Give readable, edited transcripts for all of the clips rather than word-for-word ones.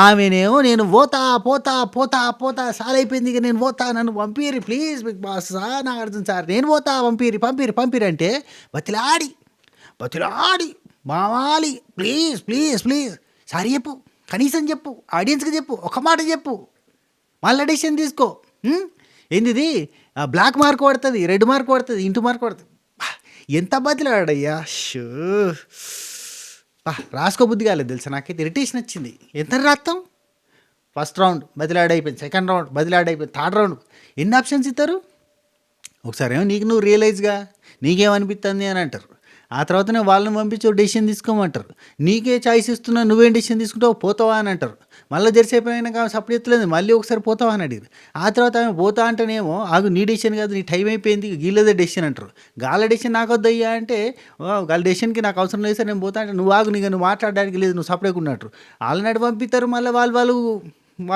ఆమెనేమో నేను పోతా పోతా పోతా పోతా సాలైపోయింది ఇక నేను పోతా నన్ను పంపిరి please big boss sir Nagarjuna sir నేను పోతా పంపిరి పంపిరి పంపిరి అంటే బతిలాడి బతిలాడి మావాలి ప్లీజ్ ప్లీజ్ ప్లీజ్ సారీ చెప్పు, కనీసం చెప్పు, ఆడియన్స్కి చెప్పు, ఒక మాట చెప్పు, మళ్ళీ డెసిషన్ తీసుకో. ఏంది ఇది బ్లాక్ మార్క్ పడుతుంది, రెడ్ మార్క్ పడుతుంది, ఇంటూ మార్క్ పడుతుంది. ఎంత బతిలాడయ్యా షూ రాసుకోబుద్ధి కాలేదు తెలుసా, నాకైతే ఇరిటేషన్ వచ్చింది. ఎంత రాస్తాం? ఫస్ట్ రౌండ్ బదిలాడైపోయింది, సెకండ్ రౌండ్ బదిలాడైపోయింది, థర్డ్ రౌండ్ ఎన్ని ఆప్షన్స్ ఇస్తారు? ఒకసారి ఏమో నీకు నువ్వు రియలైజ్గా నీకేమనిపిస్తుంది అని అంటారు. ఆ తర్వాతనే వాళ్ళని పంపించి డెసిషన్ తీసుకోమంటారు. నీకే చాయిస్ ఇస్తున్నా నువ్వేం డెసిషన్ తీసుకుంటావు, పోతావా అని అంటారు. మళ్ళీ జరిసేపోయినాక సపోర్ట్ ఎత్తలేదు, మళ్ళీ ఒకసారి పోతావా అని అడిగారు. ఆ తర్వాత ఆమె పోతా అంటేనేమో ఆగు నీ డెసిషన్ కాదు నీ టైం అయిపోయింది గీళ్ళదే డెసిషన్ అంటారు. గాల డెసిషన్ నాకు వద్దయ్యా అంటే గాల డెసిషన్కి నాకు అవసరం లేదు సార్ నేను పోతా అంటే నువ్వు ఆగు నీకు నువ్వు మాట్లాడడానికి లేదు నువ్వు సపరేట్గా ఉన్నట్టు వాళ్ళని పంపిస్తారు. మళ్ళీ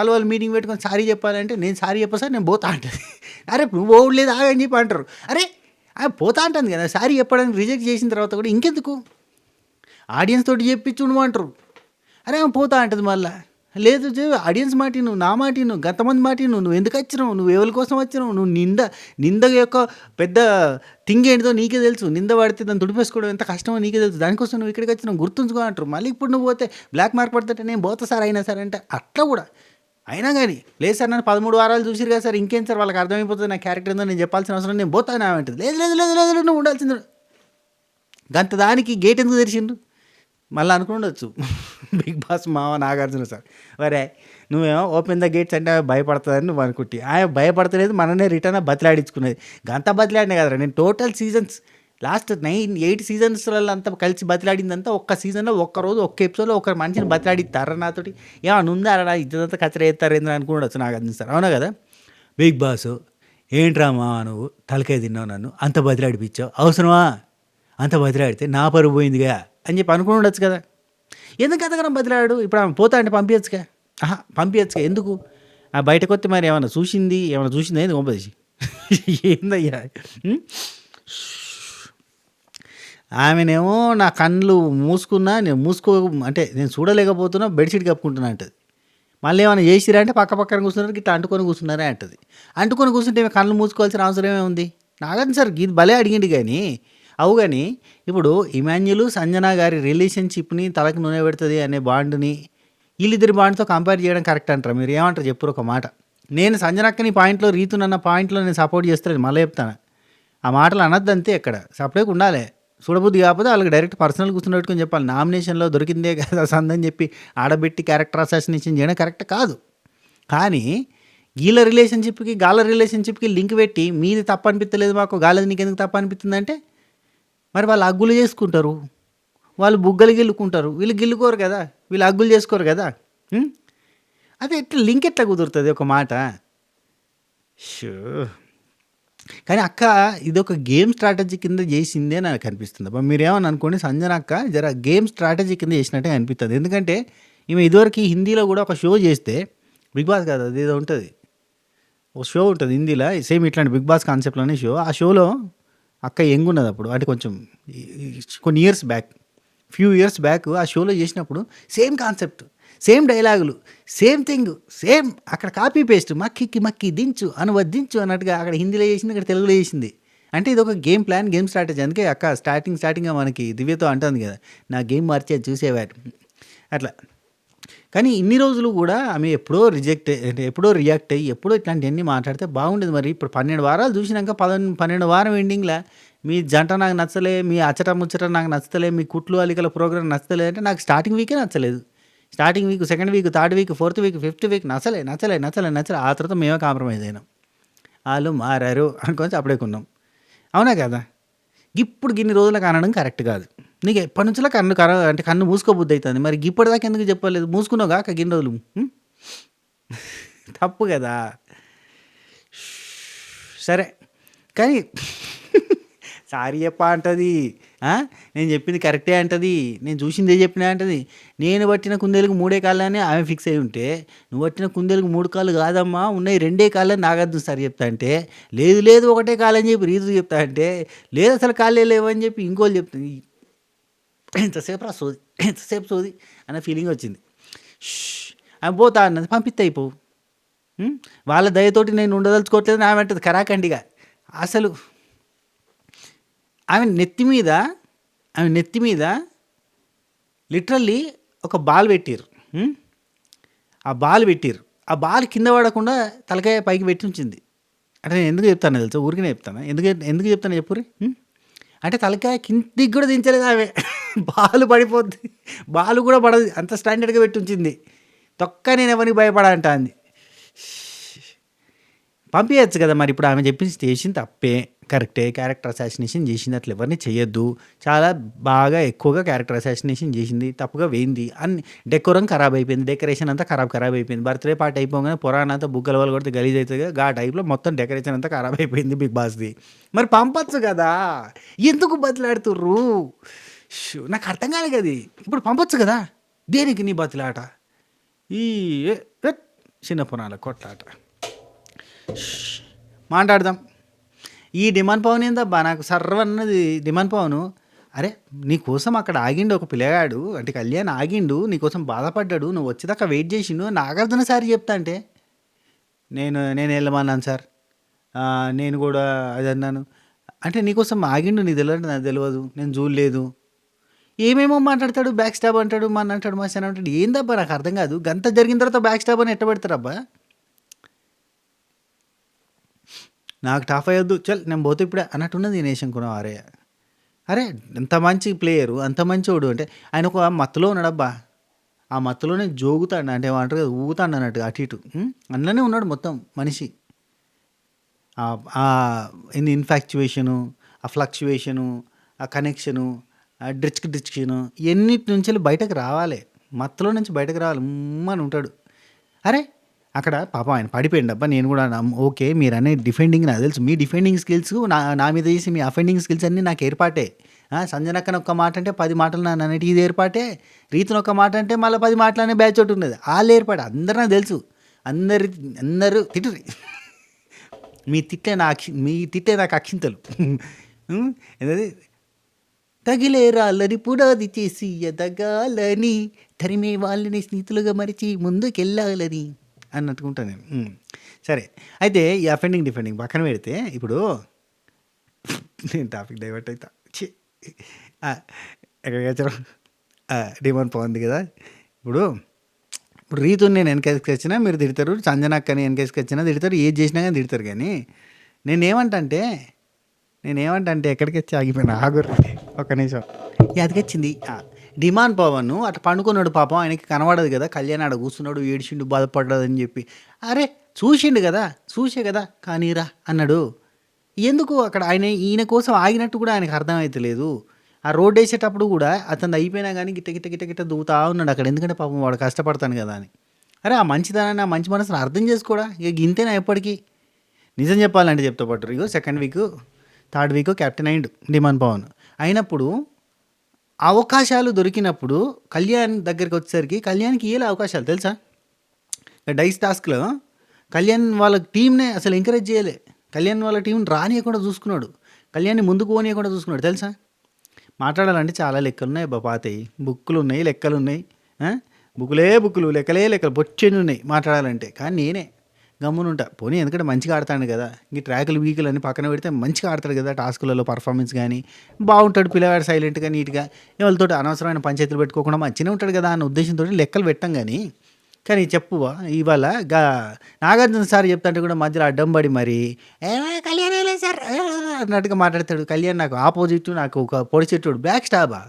వాళ్ళు మీటింగ్ పెట్టుకొని సారీ చెప్పాలంటే నేను సారీ చెప్పా సార్ నేను పోతా అంటుంది. అరే నువ్వు పోవట్లేదు ఆగని చెప్పి అంటారు. అరే పోతా అంటుంది కదా సారీ చెప్పడానికి రిజెక్ట్ చేసిన తర్వాత కూడా ఇంకెందుకు ఆడియన్స్ తోటి చెప్పించుండు అంటారు. అరే పోతా అంటుంది మళ్ళీ లేదు ఆడియన్స్ మాట నువ్వు నా మాట నువ్వు గంతమంది మాట నువ్వు ఎందుకు వచ్చినావు, నువ్వు ఎవరి కోసం వచ్చినావు, నువ్వు నింద యొక్క పెద్ద థింగ్ ఏంటిదో నీకే తెలుసు, నింద పడితే దాన్ని తుడిపేసుకోవడం ఎంత కష్టమో నీకే తెలుసు, దానికోసం నువ్వు ఇక్కడికి వచ్చినావు గుర్తుంచుకో అంటారు. మళ్ళీ ఇప్పుడు నువ్వు పోతే బ్లాక్ మార్క్ పడుతుంటే నేను పోతా సార్ అయినా సార్ అంటే అట్లా కూడా అయినా కానీ లేదు సార్ నన్ను 13 వారాలు చూసిరు కదా సార్ ఇంకేం సార్ వాళ్ళకి అర్థమైపోతుంది నా క్యారెక్టర్ ఏందో నేను చెప్పాల్సిన అవసరం నేను పోతాను అంటుంది. లేదు లేదు లేదు లేదు నువ్వు ఉండాల్సింది గంత దానికి గేట్ ఎందుకు తెరిచిండు మళ్ళీ అనుకుండొచ్చు బిగ్ బాస్ మావ నాగార్జున సార్ వరే నువ్వేమో ఓపెన్ ద గేట్స్ అంటే భయపడుతుందని నువ్వు అనుకుంటే ఆయన భయపడతలేదు మననే రిటర్న్ బతిలాడించుకునేది. గంత బతిలాడినా కదరా నేను టోటల్ సీజన్స్ లాస్ట్ 8 సీజన్స్లలో అంతా కలిసి బతిలాడిందంతా ఒక్క సీజన్లో ఒక్కరోజు ఒక్క ఎపిసోడ్లో ఒక మనిషిని బతిలాడిస్తారా నాతోటి ఏమన్నా ఉందారా ఇద్దరంతా కచ్చర వేస్తారేంద్ర అనుకున్నాడు నాగార్జున సార్ అవునా కదా. బిగ్ బాస్ ఏంట్రా మా నువ్వు తలకాయ తిన్నావు నన్ను అంత బతిలాడిపించావు అవసరమా అంత బతిలాడితే నా పరువు పోయిందిగా అని చెప్పి అనుకుని ఉండొచ్చు కదా. ఎందుకు అంతగానో బతిలాడు ఇప్పుడు ఆమె పోతా అంటే పంపించచ్చుగా పంపించచ్చుగా ఎందుకు బయటకు వస్తే మరి ఏమన్నా చూసింది ఏంది పంపేసి ఏందయ్యా. ఆమెనేమో నా కళ్ళు మూసుకున్నా నేను చూడలేకపోతున్నా బెడ్షీట్ కప్పుకుంటున్నా అంటది. మళ్ళీ ఏమైనా చేసిరా అంటే పక్కన కూర్చున్నారు ఇట్లా అంటుకొని కూర్చున్నారే అంటది. అంటుకొని కూర్చుంటే కళ్ళు మూసుకోవాల్సిన అవసరమే ఉంది. నాగార్జున సార్ ఇది భలే అడిగింది కానీ కానీ ఇప్పుడు ఇమాన్యులు సంజన గారి రిలేషన్షిప్ని తలకి నూనె పెడుతుంది అనే బాండ్ని వీళ్ళిద్దరి బాండ్తో కంపేర్ చేయడం కరెక్ట్ అంటారా మీరు ఏమంటారు చెప్పురు ఒక మాట. నేను సంజనక్కని పాయింట్లో రీతునన్న పాయింట్లో నేను సపోర్ట్ చేస్తాను మళ్ళీ చెప్తాను ఆ మాటలు అనద్దంతే ఎక్కడ సపరేట్గా ఉండాలి. చూడబుద్ధి కాకపోతే వాళ్ళకి డైరెక్ట్ పర్సనల్ కూర్చున్నట్టుకొని చెప్పాలి. నామినేషన్లో దొరికిందే కదా సందని చెప్పి ఆడబెట్టి క్యారెక్టర్ అసాసినేషన్ చేయడం కరెక్ట్ కాదు. కానీ గీళ్ళ రిలేషన్షిప్కి గాళ్ళ రిలేషన్షిప్కి లింక్ పెట్టి మీది తప్పు అనిపించలేదు మాకు గాలది నీకెందుకు తప్పు అనిపిస్తుందంటే మరి వాళ్ళు అగ్గులు చేసుకుంటారు, వాళ్ళు బుగ్గలు గిల్లుకుంటారు, వీళ్ళు గిల్లుకోరు కదా, వీళ్ళు అగ్గులు చేసుకోరు కదా. అదే ఎట్లా లింక్ ఎట్లా కుదురుతుంది ఒక మాట. షూ కానీ అక్క ఇదొక గేమ్ స్ట్రాటజీ కింద చేసిందే నాకు అనిపిస్తుంది. అబ్బా మీరేమని అనుకోండి సంజన అక్క జర గేమ్ స్ట్రాటజీ కింద చేసినట్టే అనిపిస్తుంది. ఎందుకంటే ఈమె ఇదివరకు హిందీలో కూడా ఒక షో చేస్తే బిగ్ బాస్ కాదు అది ఏదో ఉంటుంది ఒక షో ఉంటుంది హిందీలో సేమ్ ఇట్లాంటి బిగ్ బాస్ కాన్సెప్ట్లోనే షో. ఆ షోలో అక్క యంగ్ ఉన్నది అప్పుడు అంటే కొంచెం కొన్ని ఫ్యూ ఇయర్స్ బ్యాక్ ఆ షోలో చేసినప్పుడు సేమ్ కాన్సెప్ట్ సేమ్ డైలాగులు సేమ్ థింగ్ సేమ్ అక్కడ కాపీ పేస్ట్ మక్కి దించు అనువదించు అన్నట్టుగా అక్కడ హిందీలో చేసింది ఇక్కడ తెలుగులో చేసింది. అంటే ఇది ఒక గేమ్ ప్లాన్ గేమ్ స్ట్రాటజీ. అందుకే అక్క స్టార్టింగ్గా మనకి దివ్యతో అంటుంది కదా నా గేమ్ మార్చే చూసేవారు అట్లా. కానీ ఇన్ని రోజులు కూడా ఆమె ఎప్పుడో రియాక్ట్ అయ్యి ఎప్పుడో ఇట్లాంటివన్నీ మాట్లాడితే బాగుండేది. మరి ఇప్పుడు 12 వారాలు చూసినాక 12 వారం ఎండింగ్లో మీ జంట నాకు నచ్చలే, మీ అచ్చట ముచ్చట నాకు నచ్చలే, మీ కుట్లు అలికల ప్రోగ్రామ్ నచ్చలే అంటే నాకు స్టార్టింగ్ వీకే నచ్చలేదు. Starting week, second week, third week, fourth week, fifth week నచ్చలే. ఆ తర్వాత మేమే కాంప్రమైజ్ అయినాం. వాళ్ళు మారారు అనుకొని అప్పుడే కొన్నాం. అవునా కదా. ఇప్పుడు గిన్ని రోజులకు అనడం కరెక్ట్ కాదు. నీకు ఎప్పటి నుంచో కన్ను మూసుకోబుద్ధి అవుతుంది. మరి ఇప్పటిదాకా ఎందుకు చెప్పలేదు మూసుకున్నావు కాక గిన్ని రోజులు తప్పు కదా. సరే కానీ సారీ చెప్పా అంటది, నేను చెప్పింది కరెక్టే అంటది, నేను చూసిందే చెప్పినా అంటది. నేను పట్టిన కుందేలకు 3 కాళ్ళు అని ఆమె ఫిక్స్ అయి ఉంటే నువ్వు పట్టిన కుందేలకు 3 కాళ్ళు కాదమ్మా ఉన్నాయి 2 కాళ్ళు అని నాగార్జున సార్ చెప్తా అంటే లేదు 1 కాలు అని చెప్పి రీతు చెప్తా అంటే లేదు అసలు కాళ్ళే లేవని చెప్పి ఇంకోళ్ళు చెప్తుంది. ఎంతసేపు సోది అనే ఫీలింగ్ వచ్చింది. ఆమె పోతా అన్నది, పంపిస్తే అయిపోవు. వాళ్ళ దయతోటి నేను ఉండదలుచుకోవట్లేదు ఆమె అంటది కరాఖండిగా. అసలు ఆమె నెత్తి మీద లిటరల్లీ ఒక బాల్ పెట్టిర్రు. ఆ బాల్ కింద పడకుండా తలకాయ పైకి పెట్టి ఉంచింది. అంటే నేను ఎందుకు చెప్తాను తెలుసా, ఊరికనే చెప్తాను. ఎందుకు చెప్తాను చెప్పుర్రి. అంటే తలకాయ కిందికి కూడా దించలేదు ఆమె. బాల్ పడిపోద్ది, బాల్ కూడా పడదు, అంత స్టాండర్డ్గా పెట్టి ఉంచింది. తొక్క నేను ఎవరికి భయపడంట అంది. పంపించచ్చు కదా మరి. ఇప్పుడు ఆమె చెప్పింది చేసింది తప్పే, కరెక్టే, క్యారెక్టర్ అసాసినేషన్ చేసింది, అట్లా ఎవరిని చేయొద్దు, చాలా బాగా ఎక్కువగా క్యారెక్టర్ అసాసినేషన్ చేసింది, తప్పుగా వేయింది, అన్ని డెకోరం ఖరాబ్ అయిపోయింది, డెకరేషన్ అంతా ఖరాబ్ అయిపోయింది. బర్త్డే పార్టీ అయిపోగానే పురాణ అంతా బుగ్గల వాళ్ళు కొడితే గలీజ్ అవుతుంది కదా, ఆ టైప్లో మొత్తం డెకరేషన్ అంతా ఖరాబ్ అయిపోయింది బిగ్ బాస్ది. మరి పంపచ్చు కదా, ఎందుకు బతిలాడుతుర్రు? నాకు అర్థం కాలేదు అది. ఇప్పుడు పంపచ్చు కదా, దేనికి నీ బతిలాట? ఈ చిన్న పురాణాల కొట్లాట. మాట్లాడదాం. ఈ డిమాండ్ పవన్ ఏందబ్బా నాకు సర్వన్నది. డిమాండ్ పవను, అరే నీకోసం అక్కడ ఆగిండు ఒక పిల్లగాడు, అంటే కళ్యాణ్ ఆగిండు, నీకోసం బాధపడ్డాడు, నువ్వు వచ్చేదాకా వెయిట్ చేసిండు, నాగార్జున సార్ చెప్తా అంటే నేను వెళ్ళమన్నాను సార్, నేను కూడా అది అన్నాను అంటే నీకోసం ఆగిండు, నీకు తెలియదు, నాకు తెలియదు, నేను చూడలేదు, ఏమేమో మాట్లాడతాడు, బ్యాక్ స్టాబ్ అంటాడు, మన అంటాడు, మా సన్ అంటాడు. ఏందబ్బా నాకు అర్థం కాదు. గంత జరిగిన తర్వాత బ్యాక్ స్టాబ్ అని ఎట్ట పెడతారబ్బా? నాకు టాప్ అయ్యొద్దు, చల్ నేను పోతే ఇప్పుడే అన్నట్టున్నది నేషన్ కూడా. అరే ఎంత మంచి ప్లేయరు, అంత మంచోడు, అంటే ఆయన ఒక మత్తులో ఉన్నాడబ్బా. ఆ మత్తులోనే జోగుతాడు, అంటే ఏమంటారు కదా, ఊగుతాడు అన్నట్టు అటు ఇటు. అందులోనే ఉన్నాడు మొత్తం మనిషి. ఇన్ఫాక్చువేషను, ఆ ఫ్లక్చువేషను, ఆ కనెక్షను, ఆ డ్రిచ్క్షను, ఎన్నిటి నుంచి బయటకు రావాలి, మత్తులో నుంచి బయటకు రావాలి అని ఉంటాడు. అరే అక్కడ పాపం ఆయన పడిపోయింది అబ్బా. నేను కూడా ఓకే, మీరు అనే డిఫెండింగ్ నాకు తెలుసు, మీ డిఫెండింగ్ స్కిల్స్ నా మీద చేసి మీ అఫెండింగ్ స్కిల్స్ అన్నీ నాకు ఏర్పాటే. సంజనక్కన ఒక్క మాట అంటే 10 మాటలు నా అన్నిటి ఇది ఏర్పాటే, రీతిని ఒక్క మాట అంటే మళ్ళీ 10 మాటలు అనే బ్యాచ్ ఒకటి ఉన్నది, వాళ్ళు ఏర్పాటు. అందరూ నాకు తెలుసు, అందరూ తిట్టుర్రి. మీ తిట్టే నాకు అక్షింతలు. ఏదది, తగిలే రాళ్ళని పునాది చేసి ఎదగాలని, తరిమే వాళ్ళని స్నేహితులుగా మరిచి ముందుకెళ్ళాలని అన్నట్టుకుంటాను నేను. సరే, అయితే ఈ అఫెండింగ్ డిఫెండింగ్ పక్కన పెడితే, ఇప్పుడు నేను టాపిక్ డైవర్ట్ అవుతా. ఎక్కడికి వచ్చారు, డిమాండ్ పోయింది కదా. ఇప్పుడు రీతుని నేను వెనకేసుకు వచ్చినా మీరు తిడతారు, సంజనక్కని వెనకేసుకు వచ్చినా తిడతారు, ఏది చేసినా కానీ తిడతారు. కానీ నేనేమంటే ఎక్కడికి వచ్చి ఆగిపోయినా, ఆగురు ఒక్క నిమిషం. ఎదికొచ్చింది డిమాండ్ పవన్ అట్లా పండుకున్నాడు పాపం, ఆయనకి కనబడదు కదా, కళ్యాణ్ ఆడ కూర్చున్నాడు, ఏడిచిండు, బాధపడ్డాడు అని చెప్పి. అరే చూసిండు కదా, చూసే కదా కానీరా అన్నాడు. ఎందుకు అక్కడ ఈయన కోసం ఆగినట్టు కూడా ఆయనకు అర్థమవుతలేదు. ఆ రోడ్ వేసేటప్పుడు కూడా అతను అయిపోయినా కానీ గిట్ట దూతా ఉన్నాడు అక్కడ, ఎందుకంటే పాపం వాడు కష్టపడతాను కదా అని. అరే ఆ మంచిదనాన్ని, ఆ మంచి మనసును అర్థం చేసుకోడా, ఇక ఇంతేనా ఎప్పటికీ. నిజం చెప్పాలంటే చెప్తా పట్టు, ఇగో second week third week captain అయ్యిండు డిమాండ్ పవన్. అయినప్పుడు అవకాశాలు దొరికినప్పుడు కళ్యాణ్ దగ్గరికి వచ్చేసరికి కళ్యాణ్కి ఇయ్యలే అవకాశాలు తెలుసా. డైస్ టాస్క్లో కళ్యాణ్ వాళ్ళ టీంనే అసలు ఎంకరేజ్ చేయలే, కళ్యాణ్ వాళ్ళ టీంని రానియకుండా చూసుకున్నాడు, కళ్యాణ్ని ముందుకు పోనీయకుండా చూసుకున్నాడు తెలుసా. మాట్లాడాలంటే చాలా లెక్కలు ఉన్నాయి పాతయి, బుక్కులు ఉన్నాయి, లెక్కలు ఉన్నాయి, బుక్కులు లెక్కలు బొచ్చెని ఉన్నాయి మాట్లాడాలంటే. కానీ నేనే గమ్మునుంటా, పోనీ ఎందుకంటే మంచిగా ఆడతాడు కదా, ఈ ట్రాకులు వీకులు అన్నీ పక్కన పెడితే మంచిగా ఆడతాడు కదా, టాస్కులలో పర్ఫార్మెన్స్ కానీ బాగుంటాడు, పిల్లవాడు సైలెంట్గా నీట్గా, ఎవరితో అనవసరమైన పంచాయతీలు పెట్టుకోకుండా మంచిగా ఉంటాడు కదా అన్న ఉద్దేశంతో లెక్కలు పెట్టాం. కానీ చెప్పువా ఇవాళ నాగార్జున సార్ చెప్తాంటే కూడా మధ్యలో అడ్డం పడి మరి కళ్యాణ్ సార్ అన్నట్టుగా మాట్లాడతాడు. కళ్యాణ్ నాకు ఆపోజిట్, నాకు ఒక పొడి చెట్టుడు బ్యాక్ స్టాబా,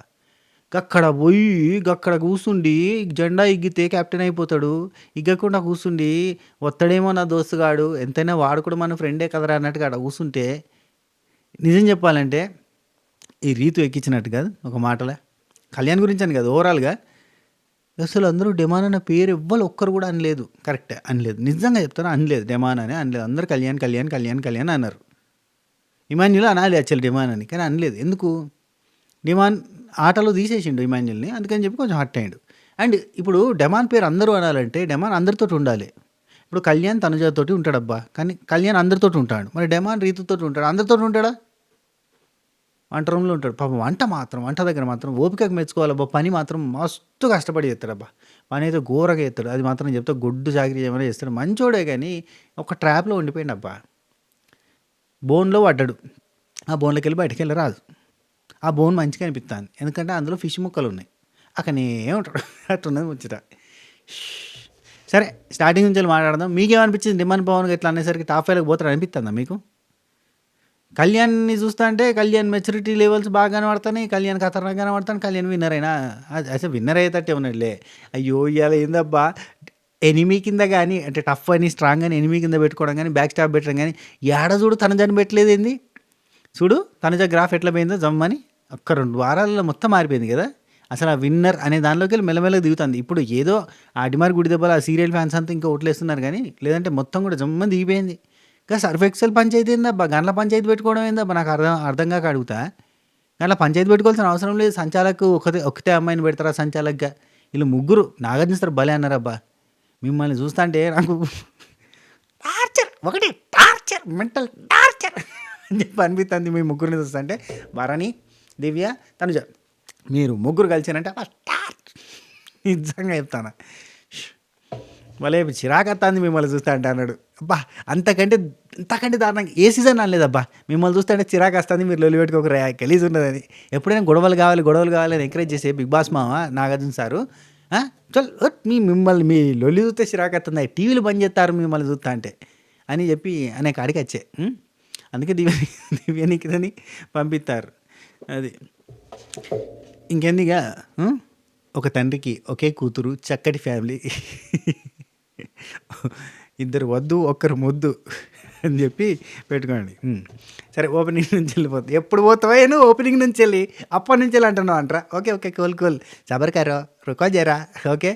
గక్కడ పోయి గక్కడ కూర్చుండి జెండా ఎగ్గితే కెప్టెన్ అయిపోతాడు, ఇగ్గకుండా కూర్చుండి ఒత్తడేమో నా దోస్తుగాడు, ఎంతైనా వాడు కూడా మన ఫ్రెండే కదరా అన్నట్టుగా అక్కడ కూర్చుంటే, నిజం చెప్పాలంటే ఈ రీతు ఎక్కించినట్టు కాదు ఒక మాటలే. కళ్యాణ్ గురించి అని కాదు, ఓవరాల్గా అసలు అందరూ డెమాన్ అన్న పేరు ఎవ్వరు ఒక్కరు కూడా అనలేదు, కరెక్టే అనలేదు, నిజంగా చెప్తాను అనలేదు, డెమాన్ అని అనలేదు. అందరూ కళ్యాణ్ అన్నారు. ఇమాన్యుల్ అనాలి యాక్చువల్ డెమాన్ అని, కానీ అనలేదు. ఎందుకు, డిమాన్ ఆటలో తీసేసిండు ఇమాన్యుల్ని, అందుకని చెప్పి కొంచెం హర్ట్ అయ్యాడు. అండ్ ఇప్పుడు డెమాన్ పేరు అందరూ అనాలంటే డెమాన్ అందరితో ఉండాలి. ఇప్పుడు కళ్యాణ్ తనుజతోటి ఉంటాడబ్బా, కానీ కళ్యాణ్ అందరితో ఉంటాడు, మరి డెమాన్ రీతుతో ఉంటాడు, అందరితో ఉంటాడా? వంట రూమ్‌లో ఉంటాడు. పాపం వంట దగ్గర మాత్రం ఓపికకు మెచ్చుకోవాలబ్బా! పని మాత్రం మస్తు కష్టపడి చేస్తాడబ్బా! పనైతే ఘోరంగా చేస్తాడు. అది మాత్రం చెప్తా గొడ్డు చాకిరీ ఏమైనా చేస్తాడు. మంచోడే గానీ ఒక ట్రాప్‌లో ఉండిపోయిండబ్బా! బోన్‌లో పడ్డాడు. ఆ బోన్‌లోకెళ్ళి బయటికెళ్ళి రాదు. ఆ బోన్ మంచిగా అనిపిత్తాంది. ఎందుకంటే అందులో ఫిష్ ముక్కలున్నాయి. అక్కడనే ఉంటాడు. అట్టున్నది ముచ్చట. సరే స్టార్టింగ్ నుంచెల్లి మాట్లాడదాం. మీకేమనిపించింది 'డిమాండ్ పవన్' ఇట్లా అనేసరికి టాప్ 5లోకి పోతాడు అనిపిత్తందా మీకు? కళ్యాణ్‌ని చూస్తాంటే కళ్యాణ్ మెచ్యూరిటీ లెవెల్స్ బాగా కనపడతన్నాయి. కళ్యాణ్ ఖతర్నాక్ కనపడతాండు. కళ్యాణ్ విన్నర్ అయినా అసలు విన్నర్ అయ్యేటట్టే ఉన్నాడులే. అయ్యో! ఇయాల ఏందబ్బా ఎనిమీ కింద గాని అంటే టఫ్ అని, స్ట్రాంగ్ అని ఎనిమీ కింద పెట్టుకోవడం గాని, బ్యాక్ స్టాప్ పెట్టడం గాని ఏడ చూడు తనుజని పెట్టలేదేంది? చూడు తనుజ గ్రాఫ్ ఎట్లా పోయిందో జమ్మని. ఒక్క 2 వారాలలో మొత్తం మారిపోయింది కదా! అసలు ఆ విన్నర్ అనే దానిలోకెళ్ళి మెల్లమెల్లగా దిగుతుంది. ఇప్పుడు ఏదో ఆ 'డిమార్ గుడి దెబ్బలు' ఆ సీరియల్ ఫ్యాన్స్ అంతా ఇంకా ఓట్లేస్తున్నారు గానీ, లేదంటే మొత్తం కూడా జమ్మని దిగిపోయింది. ఇంకా సర్ఫ్ ఎక్సెల్ పంచాయతీ ఏందబ్బా? గండ్ల పంచాయతీ పెట్టుకోవడం ఏందబ్బా? నాకు అర్థం కాక అడుగుతా. గండ్ల పంచాయతీ పెట్టుకోవాల్సిన అవసరం లేదు. సంచాలక్ ఒకతే అమ్మాయిని పెడతారా సంచాలక్‌గా? ఈళ్ళు ముగ్గురు నాగార్జున సార్ భలే అన్నారబ్బా! మిమ్మల్ని చూస్తాంటే నాకు టార్చర్ మెంటల్ టార్చర్ అని చెప్పి అనిపిస్తుంది మీ ముగ్గురిని చూస్తుంటే. భరణి, దివ్య, తనుజ మీరు ముగ్గురు కలిసారంటే అబ్బా టార్చ్ నిజంగా చెప్తాను. భలే చిరాకత్తాంది మిమ్మల్ని చూస్తాంటే అన్నాడు. అబ్బా అంతకంటే దారుణంగా ఏ సీజన్ అనలేదబ్బా. మిమ్మల్ని చూస్తుంటే చిరాకు వస్తుంది, మీరు లొల్లి పెట్టుకోక గలీజ్ ఉన్నదని. ఎప్పుడైనా గొడవలు కావాలి అని ఎంకరేజ్ చేసే బిగ్ బాస్ మామ నాగార్జున సారు చల్ మిమ్మల్ని మీ లొల్లి చూస్తే చిరాకు వస్తుంది, టీవీలు బంద్ చేస్తారు మిమ్మల్ని చూస్తా అంటే అని చెప్పి అనే కాడికి వచ్చే. అందుకే దివ్యనికిదని పంపిస్తారు. అది ఇంకెందుగా ఒక తండ్రికి ఒకే కూతురు, చక్కటి ఫ్యామిలీ, ఇద్దరు వద్దు ఒక్కరు ముద్దు అని చెప్పి పెట్టుకోండి. సరే ఓపెనింగ్ నుంచి వెళ్ళిపోతుంది. ఎప్పుడు పోతావో నువ్వు ఓపెనింగ్ నుంచి వెళ్ళి అప్పటి నుంచి వెళ్ళి అంటున్నావు అంటారా? ఓకే కోల్ సబర్కారో రుకో జరా ఓకే.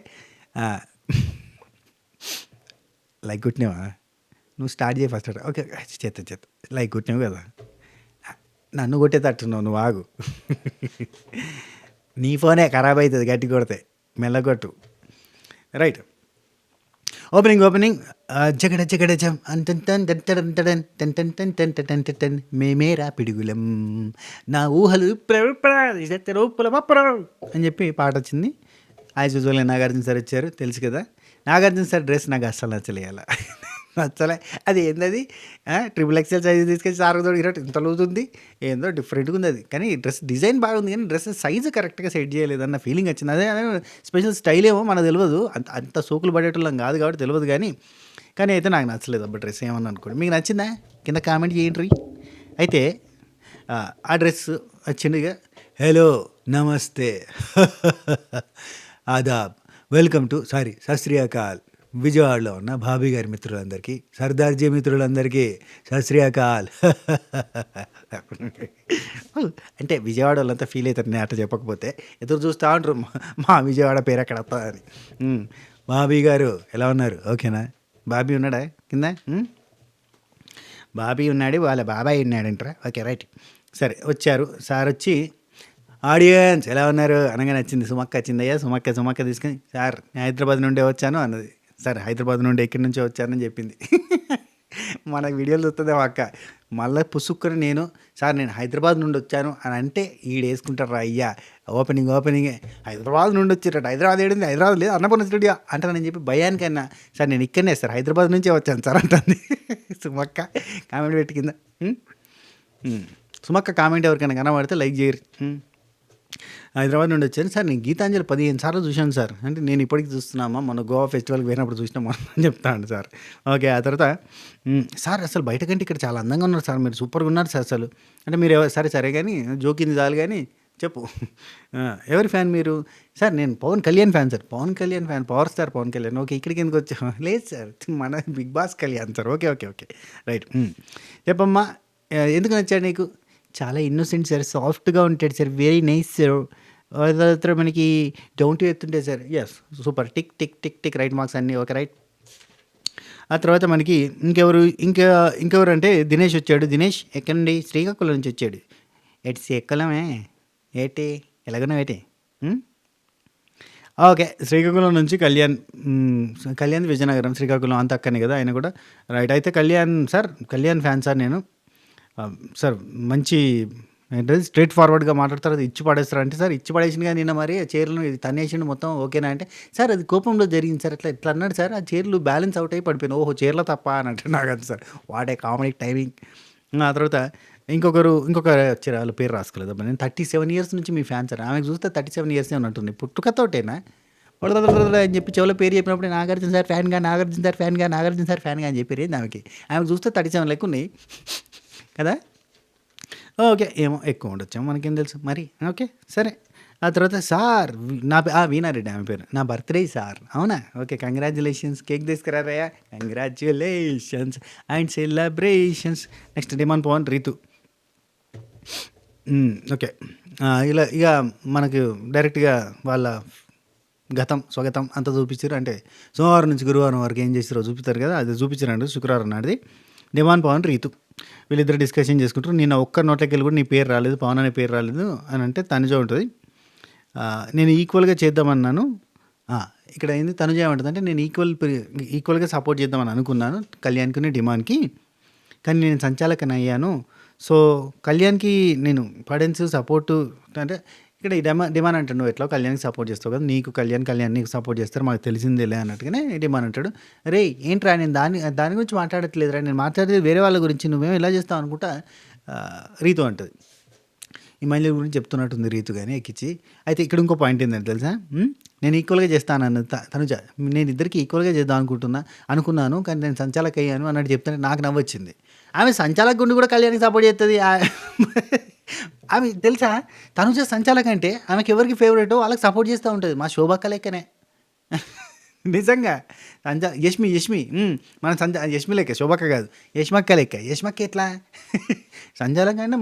లైక్ కొట్టినావా? నువ్వు స్టార్ట్ చేయి ఫస్ట్. ఓకే చేత లైక్ కొట్టినావు కదా, నన్ను కొట్టేటట్టున్నావు, నువ్వు ఆగు. నీ ఫోనే ఖరాబ్ అవుతుంది గట్టి కొడితే, మెల్లగొట్టు. రైట్, ఓపెనింగ్ జగడ జం అంటన్ మేమేరా పిడుగులం నా ఊహలు అని చెప్పి పాట వచ్చింది. యాజ్ యూజువల్గా నాగార్జున సార్ వచ్చారు, తెలుసు కదా. నాగార్జున సార్ డ్రెస్ నాకు అస్సలు నచ్చలే. అది ఏందది ట్రిపుల్ ఎక్స్ఎల్ సైజు తీసుకెళ్ళి సార్ తోడు ఇంత లూజ్ ఉంది, ఏందో డిఫరెంట్గా ఉంది అది. కానీ డ్రెస్ డిజైన్ బాగుంది కానీ డ్రెస్ సైజు కరెక్ట్గా సెట్ చేయలేదన్న ఫీలింగ్ వచ్చింది. అదే స్పెషల్ స్టైల్ ఏమో మనకు తెలియదు, అంత సోకులు పడేటోళ్ళం కాదు కాబట్టి తెలియదు. కానీ అయితే నాకు నచ్చలేదు అబ్బా డ్రెస్. ఏమన్నా అనుకోండి, మీకు నచ్చిందా కింద కామెంట్ చేయండి. అయితే ఆ డ్రెస్ వచ్చిందిగా. హలో నమస్తే ఆదాబ్ వెల్కమ్ టు సత్ శ్రీ అకాల్. విజయవాడలో ఉన్న భాబీ గారి మిత్రులందరికీ, సర్దార్జీ మిత్రులందరికీ సత్ శ్రీ అకాల్. అంటే విజయవాడ వాళ్ళంతా ఫీల్ అవుతారు నేను అట్లా చెప్పకపోతే. ఎదురు చూస్తూ ఉంటారు మా విజయవాడ పేరు ఎక్కడ వస్తుందని. భాబీ గారు ఎలా ఉన్నారు? ఓకేనా? బాబీ ఉన్నాడా కింద? బాబీ ఉన్నాడు, వాళ్ళ బాబాయ్ ఉన్నాడంటారా? Okay right. సరే వచ్చారు సార్. వచ్చి ఆడియన్స్ ఎలా ఉన్నారు అనగానే వచ్చింది సుమక్క. వచ్చిందయ్యా సుమక్క తీసుకుని, సార్ నేను హైదరాబాద్ నుండే వచ్చాను అన్నది. సార్ హైదరాబాద్ నుండి ఎక్కడి నుంచో వచ్చానని చెప్పింది. మన వీడియోలు చూస్తుంది అక్క. మళ్ళీ పుసుక్కుని నేను సార్ నేను హైదరాబాద్ నుండి వచ్చాను అని అంటే ఈడేసుకుంటారా అయ్యా ఓపెనింగే హైదరాబాద్ నుండి వచ్చేటట్టు. హైదరాబాద్ ఏడింది, హైదరాబాద్ లేదు అన్నపూర్ణ స్టూడియో అంటానని చెప్పి భయానికన్నా సార్ నేను ఇక్కడనే సార్ హైదరాబాద్ నుంచే వచ్చాను సార్ అంటుంది సుమక్క. కామెంట్ పెట్టి కింద సుమక్క కామెంట్ ఎవరికైనా కనబడితే లైక్ చేయరు. హైదరాబాద్ నుండి వచ్చాను సార్, నేను గీతాంజలి 15 సార్లు చూశాను సార్. అంటే నేను ఇప్పటికీ చూస్తున్నామా, మన గోవా ఫెస్టివల్కి పోయినప్పుడు చూసినామా అని చెప్తాను సార్. ఓకే, ఆ తర్వాత సార్ అసలు బయట కంటే ఇక్కడ చాలా అందంగా ఉన్నారు సార్, మీరు సూపర్గా ఉన్నారు సార్ అసలు. అంటే మీరు సరే కానీ జోకింది చాలు కానీ చెప్పు ఎవరి ఫ్యాన్ మీరు? సార్ నేను Pawan Kalyan fan sir. Pawan Kalyan fan, power star Pawan Kalyan. Okay, ఇక్కడికి ఎందుకు వచ్చా? లేదు సార్ మన big boss Kalyan sir. Okay right. చెప్పమ్మా ఎందుకు నచ్చాడు నీకు? చాలా ఇన్నోసెంట్ సార్, సాఫ్ట్గా ఉంటాడు సార్, వెరీ నైస్ సార్. తర్వాత మనకి డౌన్ టు ఎర్త్ ఉంటాయి sir. Yes super, tick right marks అన్నీ ఓకే రైట్. ఆ తర్వాత మనకి ఇంకెవరు అంటే దినేష్ వచ్చాడు. దినేష్ ఎక్కడి నుండి? శ్రీకాకుళం నుంచి వచ్చాడు. ఎక్కలమే ఏటి ఎలాగనో ఏటి. ఓకే, శ్రీకాకుళం నుంచి కళ్యాణ్ విజయనగరం, శ్రీకాకుళం అంత అక్కనే కదా ఆయన కూడా. రైట్, అయితే కళ్యాణ్ ఫ్యాన్ సార్ నేను. సార్ మంచి అంటే స్ట్రెయిట్ ఫార్వర్డ్‌గా మాట్లాడతారు. అది ఇచ్చి పడేస్తారు. అంటే సార్ ఇచ్చి పడేసిండుగా నిన్న మరి చైర్‌లను ఇది తన్నేసిండు మొత్తం ఓకేనా అంటే, సార్ అది కోపంలో జరిగింది సార్. ఇట్లా అన్నాడు సార్. ఆ చైర్‌లు బ్యాలెన్స్ అవుట్ అయ్యి పడిపోయినాయి. ఓహో! చైర్‌లో తప్పా అని అంటే నాకది sir. What a comedy timing. ఆ తర్వాత ఇంకొకరు వచ్చారు. వాళ్ళ పేరు రాసుకోలేదబ్బా. నేను 37 ఇయర్స్ నుంచి మీ ఫ్యాన్ సార్. ఆమెకు చూస్తే 37 ఇయర్సే ఉన్నట్టుంది. పుట్టుకతోటేనా? అని చెప్పి చెవిలో పేరు చెప్పినప్పుడు నాగార్జున సార్ ఫ్యాన్‌గా, నాగార్జున సార్ ఫ్యాన్‌గా, నాగార్జున సార్ ఫ్యాన్‌గా అని చెప్పారు ఏంది ఆమెకి. ఆమెకు చూస్తే 37 లెక్కున్నాయి. కదా! ఓకే. ఏమో ఎక్కువ ఉండొచ్చేమో మనకేం తెలుసు మరి. ఓకే. సరే. ఆ తర్వాత సార్ వీణారెడ్డి ఆమె పేరు. నా బర్త్‌డే సార్. అవునా? ఓకే. కంగ్రాచ్యులేషన్స్. కేక్ తీసుకురారయ్యా. Congratulations and celebrations. Next demand Pavan Rithu. Okay. ఇలా ఇక మనకు డైరెక్ట్‌గా వాళ్ళ స్వగతం అంతా చూపించారు. అంటే సోమవారం నుంచి గురువారం వరకు ఏం చేసిరో చూపిస్తారు కదా! అది చూపించారండి శుక్రవారం నాటిది. డిమాండ్ పవన్ రీతు. వీళ్ళిద్దరు డిస్కషన్ చేసుకుంటారు. నిన్న ఒక్క నోట్లోకెళ్ళి కూడా నీ పేరు రాలేదు, పవన్ అనే పేరు రాలేదు అని అంటే తనుజ ఉంటుంది. నేను ఈక్వల్‌గా చేద్దామన్నాను. ఇక్కడ ఏంది తనుజ ఏమంటదంటే నేను ఈక్వల్‌గా సపోర్ట్ చేద్దామని అనుకున్నాను కళ్యాణ్‌కిని, డిమాండ్‌కి. కానీ నేను సంచాలకని అయ్యాను. సో, కళ్యాణ్‌కి నేను ఇంపార్టెన్స్ సపోర్టు అంటే ఇక్కడ ఈ డిమాండ్ అంటాడు నువ్వు ఎట్లాగో కళ్యాణ్‌కి సపోర్ట్ చేస్తావు కదా! కళ్యాణ్ నీకు సపోర్ట్ చేస్తారు మాకు తెలిసిందేలే అన్నట్టుగానే డిమాండ్ అంటాడు. "రేయ్ ఏంట్రా నేను దాని గురించి మాట్లాడట్లేదురా నేను మాట్లాడేది వేరే వాళ్ళ గురించి నువ్వేమో ఇలా చేస్తావు అనుకుంటా" రీతు అంటది. ఈ మహిళల గురించి చెప్తున్నట్టుంది రీతు గాని ఎక్కిచ్చి. అయితే ఇక్కడ ఇంకో పాయింట్ ఏంటంటే తెలుసా? నేను ఈక్వల్‌గా చేస్తానన్నది తనుజ. నేను ఇద్దరికీ ఈక్వల్‌గా చేద్దాం అనుకున్నాను. కానీ నేను సంచాలక అయ్యాను అన్నట్టు చెప్తుంటే నాకు నవ్వొచ్చింది. ఆమె సంచాలక ఉండి కూడా కళ్యాణ్‌కి సపోర్ట్ చేస్తది. ఆమె తెలుసా? తనుజ సంచాలక అంటే ఆమెకి ఎవరికి ఫేవరెటో వాళ్ళకి సపోర్ట్ చేస్తా ఉంటది. మా శోభక్క లెక్కనే. నిజంగా. యష్మి మన యష్మి లెక్క శోభక్క కాదు. యష్మక్క లెక్క. యష్మక్క ఎట్లా? సంచాలక అంటే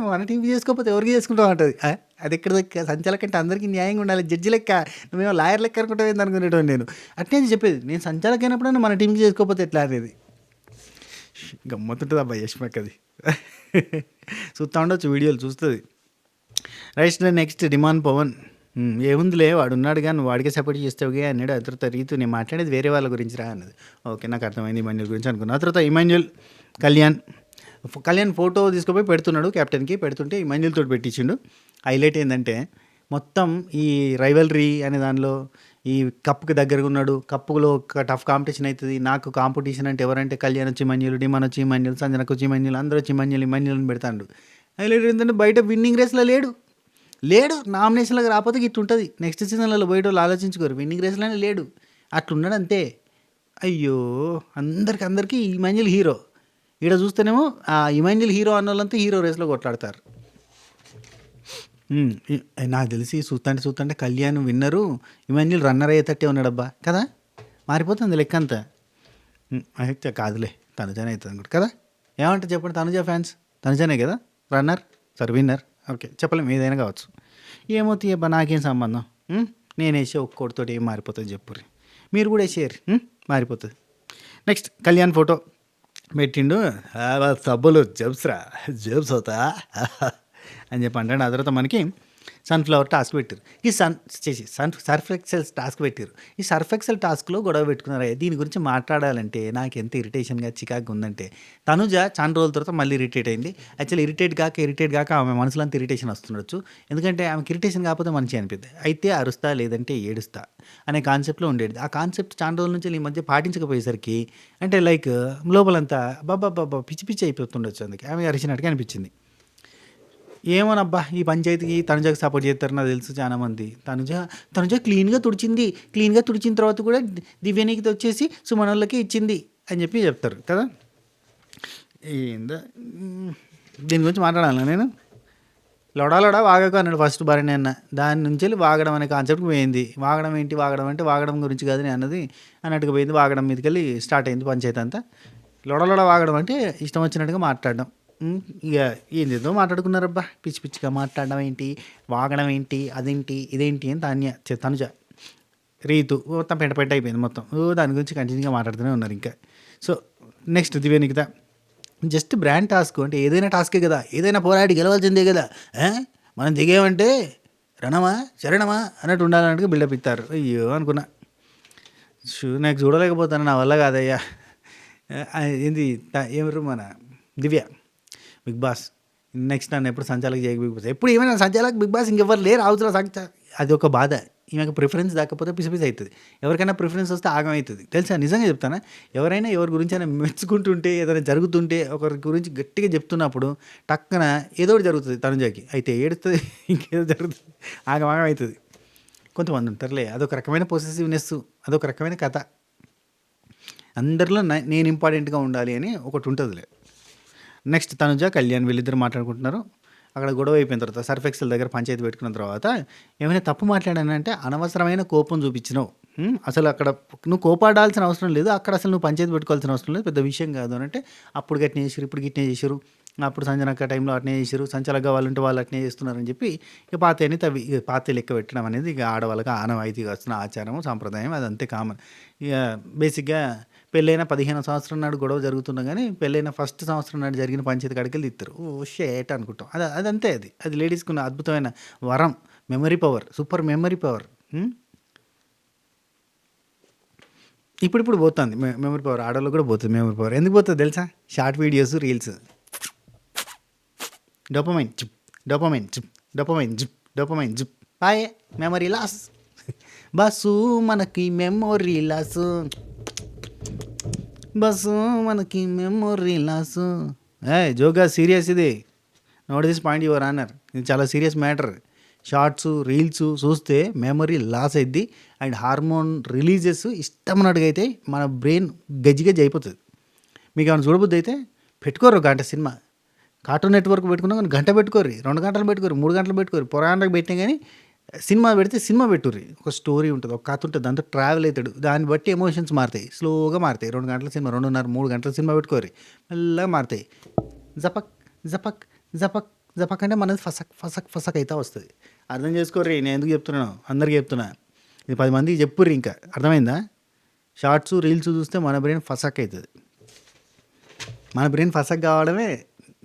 మన టీవీ చేసుకోకపోతే ఎవరికి చేసుకుంటాం అంటది. అది ఎక్కడ సంచాలక అంటే అందరికీ న్యాయంగా ఉండాలి. జడ్జి లెక్క నువ్వేమో లాయర్ లెక్క అనుకుంటావు ఏంది అనుకునేటోని నేను. అట్నే చెప్పేది. నేను సంచాలక అయినప్పుడైనా మన టీంకి చేసుకోకపోతే ఎట్లా అనేది. గమ్మత్తుంటుంది అబ్బా యష్మక్కది. చూస్తూ ఉండొచ్చు వీడియోలు చూస్తుంది. Right next demand Pawan. ఏముందిలే వాడున్నాడు కానీ నువ్వు వాడికే సపోర్ట్ చేస్తావుగా అన్నాడు. ఆ తర్వాత రీతు నేను మాట్లాడేది వేరే వాళ్ళ గురించి రా అన్నది. ఓకే నాకు అర్థమైంది ఇమాన్యుల్ గురించి అనుకున్నాను. ఆ తర్వాత ఇమాన్యుల్ కళ్యాణ్ ఫోటో తీసుకుపోయి పెడుతున్నాడు క్యాప్టెన్కి. పెడుతుంటే ఇమాన్యుల్ తోటి పెట్టించిండు. హైలైట్ ఏంటంటే మొత్తం ఈ రైవల్రీ అనే దానిలో ఈ కప్పుకి దగ్గరగా ఉన్నాడు. కప్పులో ఒక టఫ్ కాంపిటీషన్ అవుతుంది. నాకు కాంపిటీషన్ అంటే ఎవరంటే కళ్యాణ్ వచ్చి ఇమాన్యుల్, డిమాన్ వచ్చి ఇమాన్యుల్, సంజనకు వచ్చి ఇమాన్యుల్, అందరూ వచ్చి ఇమాన్యుల్ అని పెడతాడు. హైలైట్ ఏంటంటే బయట విన్నింగ్ రేస్లో లేడు. నామినేషన్లకు రాకపోతే ఇట్లా ఉంటుంది. నెక్స్ట్ సీజన్లలో పోయేటోళ్ళు ఆలోచించుకోరు. విన్నింగ్ రేస్లోనే లేడు. అట్లున్నాడు అంతే. అయ్యో అందరికీ ఇమాన్యుల్ హీరో. ఈడ చూస్తేనేమో ఆ ఇమాన్యుల్ హీరో అన్న వాళ్ళంతా హీరో రేస్లో కొట్లాడతారు. నాకు తెలిసి చూస్తుంటే కళ్యాణ్ విన్నరు, ఇమాన్యుల్ రన్నర్ అయ్యేటట్టే ఉన్నాడబ్బా కదా! మారిపోతుంది లెక్క అంతా. అయితే కాదులే తనుజానే అవుతుంది అనుకుంటా కదా! ఏమంటారు చెప్పండి తనుజ ఫ్యాన్స్? తనుజానే కదా రన్నర్ విన్నర్. ఓకే చెప్పలేం ఏదైనా కావచ్చు. ఏమో తీయబ్బా నాకేం సంబంధం. నేను వేసే ఒక్కోటితోటి ఏం మారిపోతుంది చెప్పుర్రి. మీరు కూడా వేసేయరు మారిపోతుంది. నెక్స్ట్ కళ్యాణ్ ఫోటో పెట్టిండు. సబ్బులు జబ్స్ అవుతా అని చెప్పి అంటాడు. ఆ తర్వాత మనకి సన్ఫ్లవర్ టాస్క్ పెట్టారు. సర్ఫ్ ఎక్సెల్ టాస్క్ పెట్టారు. ఈ సర్ఫ్ ఎక్సెల్ టాస్క్లో గొడవ పెట్టుకున్నారు. దీని గురించి మాట్లాడాలంటే నాకు ఎంత ఇరిటేషన్గా చికాకు ఉందంటే తనుజ చాలా రోజుల తర్వాత మళ్ళీ ఇరిటేట్ అయింది. యాక్చువల్లీ ఇరిటేట్ కాక ఆమె మనసులో అంత ఇరిటేషన్ వస్తుండొచ్చు. ఎందుకంటే ఆమెకి ఇరిటేషన్ కాకపోతే మంచిగా అనిపిద్ది. అయితే అరుస్తా లేదంటే ఏడుస్తా అనే కాన్సెప్ట్లో ఉండేది. ఆ కాన్సెప్ట్ చాలా రోజుల నుంచి ఈ మధ్య పాటించకపోయేసరికి అంటే లైక్ లోపలంతా బాబా పిచ్చి అయిపోతుండొచ్చు. అందుకే ఆమె అరిచినట్టుగా అనిపించింది. ఏమోనబ్బా ఈ పంచాయతీకి తనుజకి సపోర్ట్ చేస్తారు నాకు తెలుసు చాలామంది. తనుజ క్లీన్గా తుడిచిన తర్వాత కూడా దివ్యనీకి వచ్చేసి సుమనోళ్ళకి ఇచ్చింది అని చెప్పి చెప్తారు కదా. ఏందో దీని గురించి మాట్లాడాలా నేను? లొడా వాగకు అన్నాడు ఫస్ట్ భార్యనే అన్న. దాని నుంచి వాగడం అనే కాన్సెప్ట్కి పోయింది. వాగడం అంటే వాగడం గురించి కాదు నేను అన్నది అన్నట్టుగా పోయింది. వాగడం మీదకి వెళ్ళి స్టార్ట్ అయింది పంచాయతీ అంతా. లొడ వాగడం అంటే ఇష్టం వచ్చినట్టుగా మాట్లాడడం. ఇక ఏందేదో మాట్లాడుకున్నారబ్బా పిచ్చిగా మాట్లాడడం ఏంటి, వాగడం ఏంటి, అదేంటి ఇదేంటి అని తనుజ రీతు మొత్తం పెంట అయిపోయింది మొత్తం. దాని గురించి కంటిన్యూగా మాట్లాడుతూనే ఉన్నారు ఇంకా. So next Divya Nikitha just brand task అంటే ఏదైనా టాస్కే కదా, ఏదైనా పోరాడి గెలవాల్సిందే కదా, మనం దిగేమంటే శరణమా అన్నట్టు ఉండాలన్నట్టుగా బిల్డప్ ఇస్తారు. అయ్యో అనుకున్నా నాకు చూడలేకపోతాను నా వల్ల కాదయ్యా. ఏంది ఏమరు మన దివ్య బిగ్ బాస్ నెక్స్ట్ నన్ను ఎప్పుడు సంచాలక్ చేయక బిగ్ బాస్, ఎప్పుడు ఏమైనా సంచాలక్ బిగ్ బాస్ ఇంకెవ్వరు లేరు అవతల అది ఒక బాధ. ఈమెకు ప్రిఫరెన్స్ దక్కకపోతే పిసి పిసి అవుతుంది. ఎవరికైనా ప్రిఫరెన్స్ వస్తే ఆగం అవుతుంది తెలుసా, నిజంగా చెప్తానా. ఎవరైనా ఎవరి గురించి అయినా మెచ్చుకుంటుంటే, ఏదైనా జరుగుతుంటే, ఒకరి గురించి గట్టిగా చెప్తున్నప్పుడు టక్కన ఏదో ఒకటి జరుగుతుంది తనుజాకి, అయితే ఏడుస్తుంది, ఇంకేదో జరుగుతుంది, ఆగం ఆగం అవుతుంది. కొంతమంది ఉంటారులే, అదొక రకమైన పొసెసివ్నెస్, అదొక రకమైన కథ. అందరిలో నేను ఇంపార్టెంట్గా ఉండాలి అని ఒకటి ఉంటుందిలే. నెక్స్ట్ తనుజ కళ్యాణ్ వీళ్ళిద్దరు మాట్లాడుకుంటున్నారు. అక్కడ గొడవ అయిపోయిన తర్వాత సర్ఫ్ ఎక్సెల్ దగ్గర పంచాయతీ పెట్టుకున్న తర్వాత ఏమైనా తప్పు మాట్లాడానంటే అనవసరమైన కోపం చూపించినావు. అసలు అక్కడ నువ్వు కోపాడాల్సిన అవసరం లేదు, అక్కడ అసలు నువ్వు పంచాయతీ పెట్టుకోవాల్సిన అవసరం లేదు, పెద్ద విషయం కాదు అని అంటే అప్పుడు గట్టినే చేసారు, ఇప్పుడు గిట్నే చేశారు, అప్పుడు సంజనక్క టైంలో అట్నే చేశారు, సంచలగా వాళ్ళు ఉంటే వాళ్ళు అట్నే చేస్తున్నారని చెప్పి ఇక పాతని తవ్వి ఇక పాత లెక్క పెట్టడం అనేది ఇక ఆడవాళ్ళకి ఆనవాయితీగా వస్తున్న ఆచారం సాంప్రదాయం, అది అంతే కామన్. ఇక బేసిక్గా పెళ్ళైన 15 సంవత్సరం నాడు గొడవ జరుగుతున్నా కానీ పెళ్ళైన ఫస్ట్ సంవత్సరం నాడు జరిగిన పంచాయతీ కాడికి వెళ్ళి ఇస్తారు. ఓ షేట్ అనుకుంటాం, అదంతే. అది లేడీస్కి ఉన్న అద్భుతమైన వరం, memory power, super memory power. ఇప్పుడు పోతుంది మెమరీ పవర్, ఆడవాళ్ళు కూడా పోతుంది మెమరీ పవర్. ఎందుకు పోతుంది తెలుసా? Short videos, reels, dopamine zip, dopamine zip, dopamine zip, dopamine zip, boy memory loss. బస్సు మనకి మెమొరీ లాస్, బస్సు మనకి మెమొరీ లాస్. జోగా సీరియస్ ఇది, note this point your honour, ఇది చాలా సీరియస్ మ్యాటర్. షార్ట్స్, రీల్స్ చూస్తే మెమరీ లాస్ అయింది అండ్ హార్మోన్ రిలీజెస్ ఇష్టమైనట్టుగా అయితే మన బ్రెయిన్ గజ్జిగజ్జి అయిపోతుంది. మీకు ఏమైనా చూడబుద్ది అయితే పెట్టుకోరు గంట సినిమా, కార్టూన్ నెట్వర్క్ పెట్టుకున్నా కానీ గంట పెట్టుకోరు, 2 గంటలు పెట్టుకోరు, 3 గంటలు పెట్టుకోరు, పురాణాలకు పెట్టినా కానీ సినిమా పెడితే సినిమా పెట్టుర్రి. ఒక స్టోరీ ఉంటుంది, ఒక కథ ఉంటుంది, దాంతో ట్రావెల్ అవుతాడు, దాన్ని బట్టి ఎమోషన్స్ మారుతాయి, స్లోగా మారుతాయి. 2 గంటల సినిమా, 2:30, 3 గంటల సినిమా పెట్టుకోరు, మెల్లగా మారుతాయి. జపక్ జపక్ జపక్ జపక్ అంటే మనది ఫసక్ ఫసక్ ఫసక్ అయితే వస్తుంది. అర్థం చేసుకోర్రి, నేను ఎందుకు చెప్తున్నాను, అందరికీ చెప్తున్నా, ఇది 10 మందికి చెప్పుర్రి. ఇంకా అర్థమైందా? షార్ట్స్, రీల్స్ చూస్తే మన బ్రెయిన్ ఫసక్ అవుతుంది. మన బ్రెయిన్ ఫసక్ కావడమే.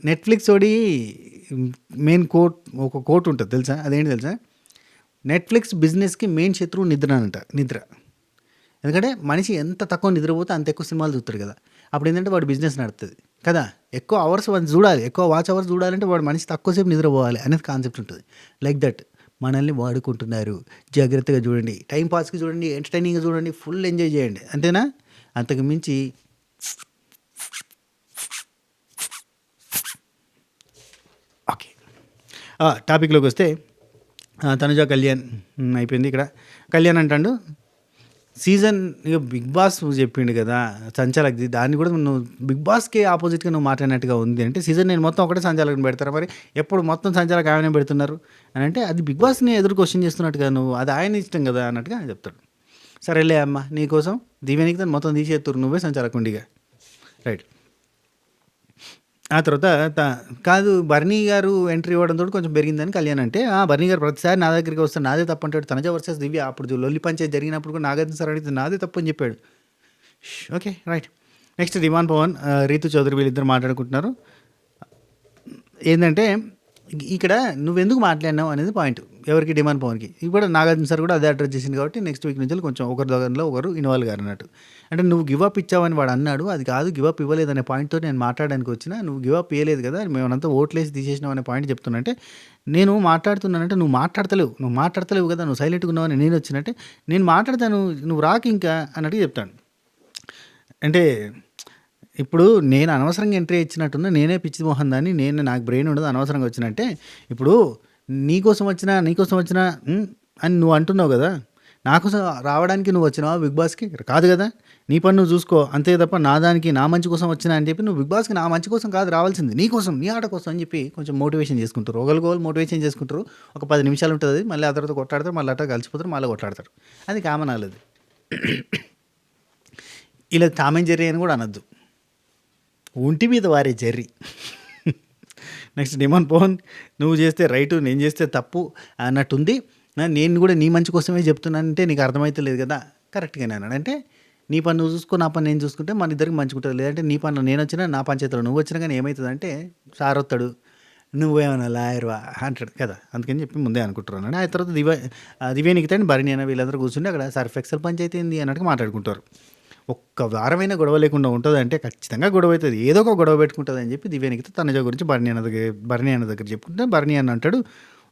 నెట్ఫ్లిక్స్ ఓడి మెయిన్ ఒక కోట్ ఉంటుంది తెలుసా, అదేంటి తెలుసా? నెట్ఫ్లిక్స్ బిజినెస్కి మెయిన్ శత్రువు నిద్ర అంట, నిద్ర. ఎందుకంటే మనిషి ఎంత తక్కువ నిద్రపోతే అంత ఎక్కువ సినిమాలు చూస్తాడు కదా, అప్పుడు ఏంటంటే వాడు బిజినెస్ నడుస్తుంది కదా. ఎక్కువ అవర్స్ వాడు చూడాలి, ఎక్కువ వాచ్ అవర్స్ చూడాలంటే వాడు మనిషి తక్కువసేపు నిద్రపోవాలి అనేది కాన్సెప్ట్ ఉంటుంది. లైక్ దట్ మనల్ని వాడుకుంటున్నారు. జాగ్రత్తగా చూడండి, టైంపాస్కి చూడండి, ఎంటర్టైనింగ్గా చూడండి, ఫుల్ ఎంజాయ్ చేయండి, అంతేనా? అంతకు మించి ఓకే, టాపిక్లోకి వస్తే తనుజ కళ్యాణ్ అయిపోయింది. ఇక్కడ కళ్యాణ్ అంటాడు సీజన్, ఇక బిగ్ బాస్ చెప్పిండు కదా సంచాలక్ది, దాన్ని కూడా నువ్వు బిగ్ బాస్కి ఆపోజిట్గా నువ్వు మాట్లాడినట్టుగా ఉంది అంటే సీజన్ నేను మొత్తం ఒకటే సంచాలకని పెడతారా మరి, ఎప్పుడు మొత్తం సంచాలక ఆయనే పెడుతున్నారు అని అంటే అది బిగ్ బాస్ని ఎదురు క్వశ్చన్ చేస్తున్నట్టుగా, నువ్వు అది ఆయన ఇష్టం కదా అన్నట్టుగా ఆయన చెప్తాడు. సరేలే అమ్మ, నీకోసం దీవెనికి దాన్ని మొత్తం తీసేస్తారు, నువ్వే సంచాలకుండిగా, రైట్. ఆ తర్వాత కాదు బర్నీ గారు ఎంట్రీ ఇవ్వడంతో కొంచెం పెరిగిందని కళ్యాణ్ అంటే, బర్నీ గారు ప్రతిసారి నా దగ్గరికి వస్తే నాదే తప్పు అంటాడు. తనజ వర్సెస్ దివ్య అప్పుడు లొల్లి పంచాయతీ జరిగినప్పుడు కూడా నాగార్జున సార్ అడిగితే నాదే తప్పు అని చెప్పాడు. Okay, right. నెక్స్ట్ దివాన్ పవన్, రీతు చౌదరి వీళ్ళిద్దరు మాట్లాడుకుంటున్నారు. ఏంటంటే ఇక్కడ నువ్వెందుకు మాట్లాడినావు అనేది పాయింట్, ఎవరికి? డిమాండ్ పవన్కి. ఇప్పుడు నాగార్జున సార్ కూడా అదే అడ్రస్ చేసింది కాబట్టి నెక్స్ట్ వీక్ నుంచి కొంచెం ఒకరి దగ్గరలో ఒకరు ఇన్వాల్వ్ గారు అన్నట్టు. అంటే నువ్వు గివప్ ఇచ్చావని వాడు అన్నాడు, అది కాదు గివప్ ఇవ్వలేదు అనే పాయింట్తో నేను మాట్లాడడానికి వచ్చిన, నువ్వు గివప్ ఇవ్వలేదు కదా, మేమంతా ఓట్లేసి తీసేసినావు అనే పాయింట్ చెప్తున్నా. అంటే నేను మాట్లాడుతున్నానంటే నువ్వు మాట్లాడతలేవు కదా, నువ్వు సైలెంట్గా ఉన్నావని నేను వచ్చినట్టే, నేను మాట్లాడతాను, నువ్వు రాకు ఇంకా అన్నట్టు చెప్తాను. అంటే ఇప్పుడు నేను అనవసరంగా ఎంట్రీ ఇచ్చినట్టున్నా, నేనే పిచ్చి మోహన్ దాన్ని, నాకు బ్రెయిన్ ఉండదు, అనవసరంగా వచ్చినట్టే. ఇప్పుడు నీకోసం వచ్చినా అని నువ్వు అంటున్నావు కదా, నాకోసం రావడానికి నువ్వు వచ్చినావా బిగ్ బాస్కి? కాదు కదా, నీ పని నువ్వు చూసుకో అంతే తప్ప నా దానికి నా మంచి కోసం వచ్చినా అని చెప్పి నువ్వు బిగ్ బాస్కి నా మంచి కోసం కాదు రావాల్సింది, నీ కోసం, నీ ఆట కోసం అని చెప్పి కొంచెం మోటివేషన్ చేసుకుంటారు. ఒకరికొకరు మోటివేషన్ చేసుకుంటారు. ఒక 10 నిమిషాలు ఉంటుంది, మళ్ళీ ఆ తర్వాత కొట్లాడతారు, మళ్ళీ అట్లా కలిసిపోతారు, మళ్ళీ కొట్లాడతారు. అది కామన్. వాళ్ళది ఇలా టామ్ అండ్ జెర్రీ అని కూడా అనొద్దు, ఒంటి మీద వారే జెర్రీ. నెక్స్ట్ డిమాండ్ పవన్, నువ్వు చేస్తే రైటు, నేను చేస్తే తప్పు అన్నట్టుంది, నేను కూడా నీ మంచి కోసమే చెప్తున్నానంటే నీకు అర్థమైతే లేదు కదా. కరెక్ట్గానే అన్నాడు. అంటే నీ పని నువ్వు చూసుకో, నా పని నేను చూసుకుంటే మన ఇద్దరికి మంచిగుంటుంది. లేదంటే నీ పనిలో నేను వచ్చినా, నా పంచాయతీలో నువ్వు వచ్చినా కానీ ఏమవుతుందంటే సార్ వస్తాడు, నువ్వేమన్నా లాయర్వా అంటాడు కదా. అందుకని చెప్పి ముందే అనుకుంటున్నాను. ఆ తర్వాత దివ్యానికి తండ్రి భరణి అయినా వీళ్ళందరూ కూర్చుంటే అక్కడ సర్ఫ్ ఎక్సెల్ పంచాయతీ ఏంది అన్నట్టుగా మాట్లాడుకుంటారు. ఒక్క వారమైనా గొడవ లేకుండా ఉంటదంటే ఖచ్చితంగా గొడవ అవుతది. ఏదో ఒక గొడవ పెట్టుకుంటదని చెప్పి దివ్యనికిత తనుజ గురించి భరణి అన్న దగ్గర చెప్పుకుంటే భరణి అన్న అంటాడు,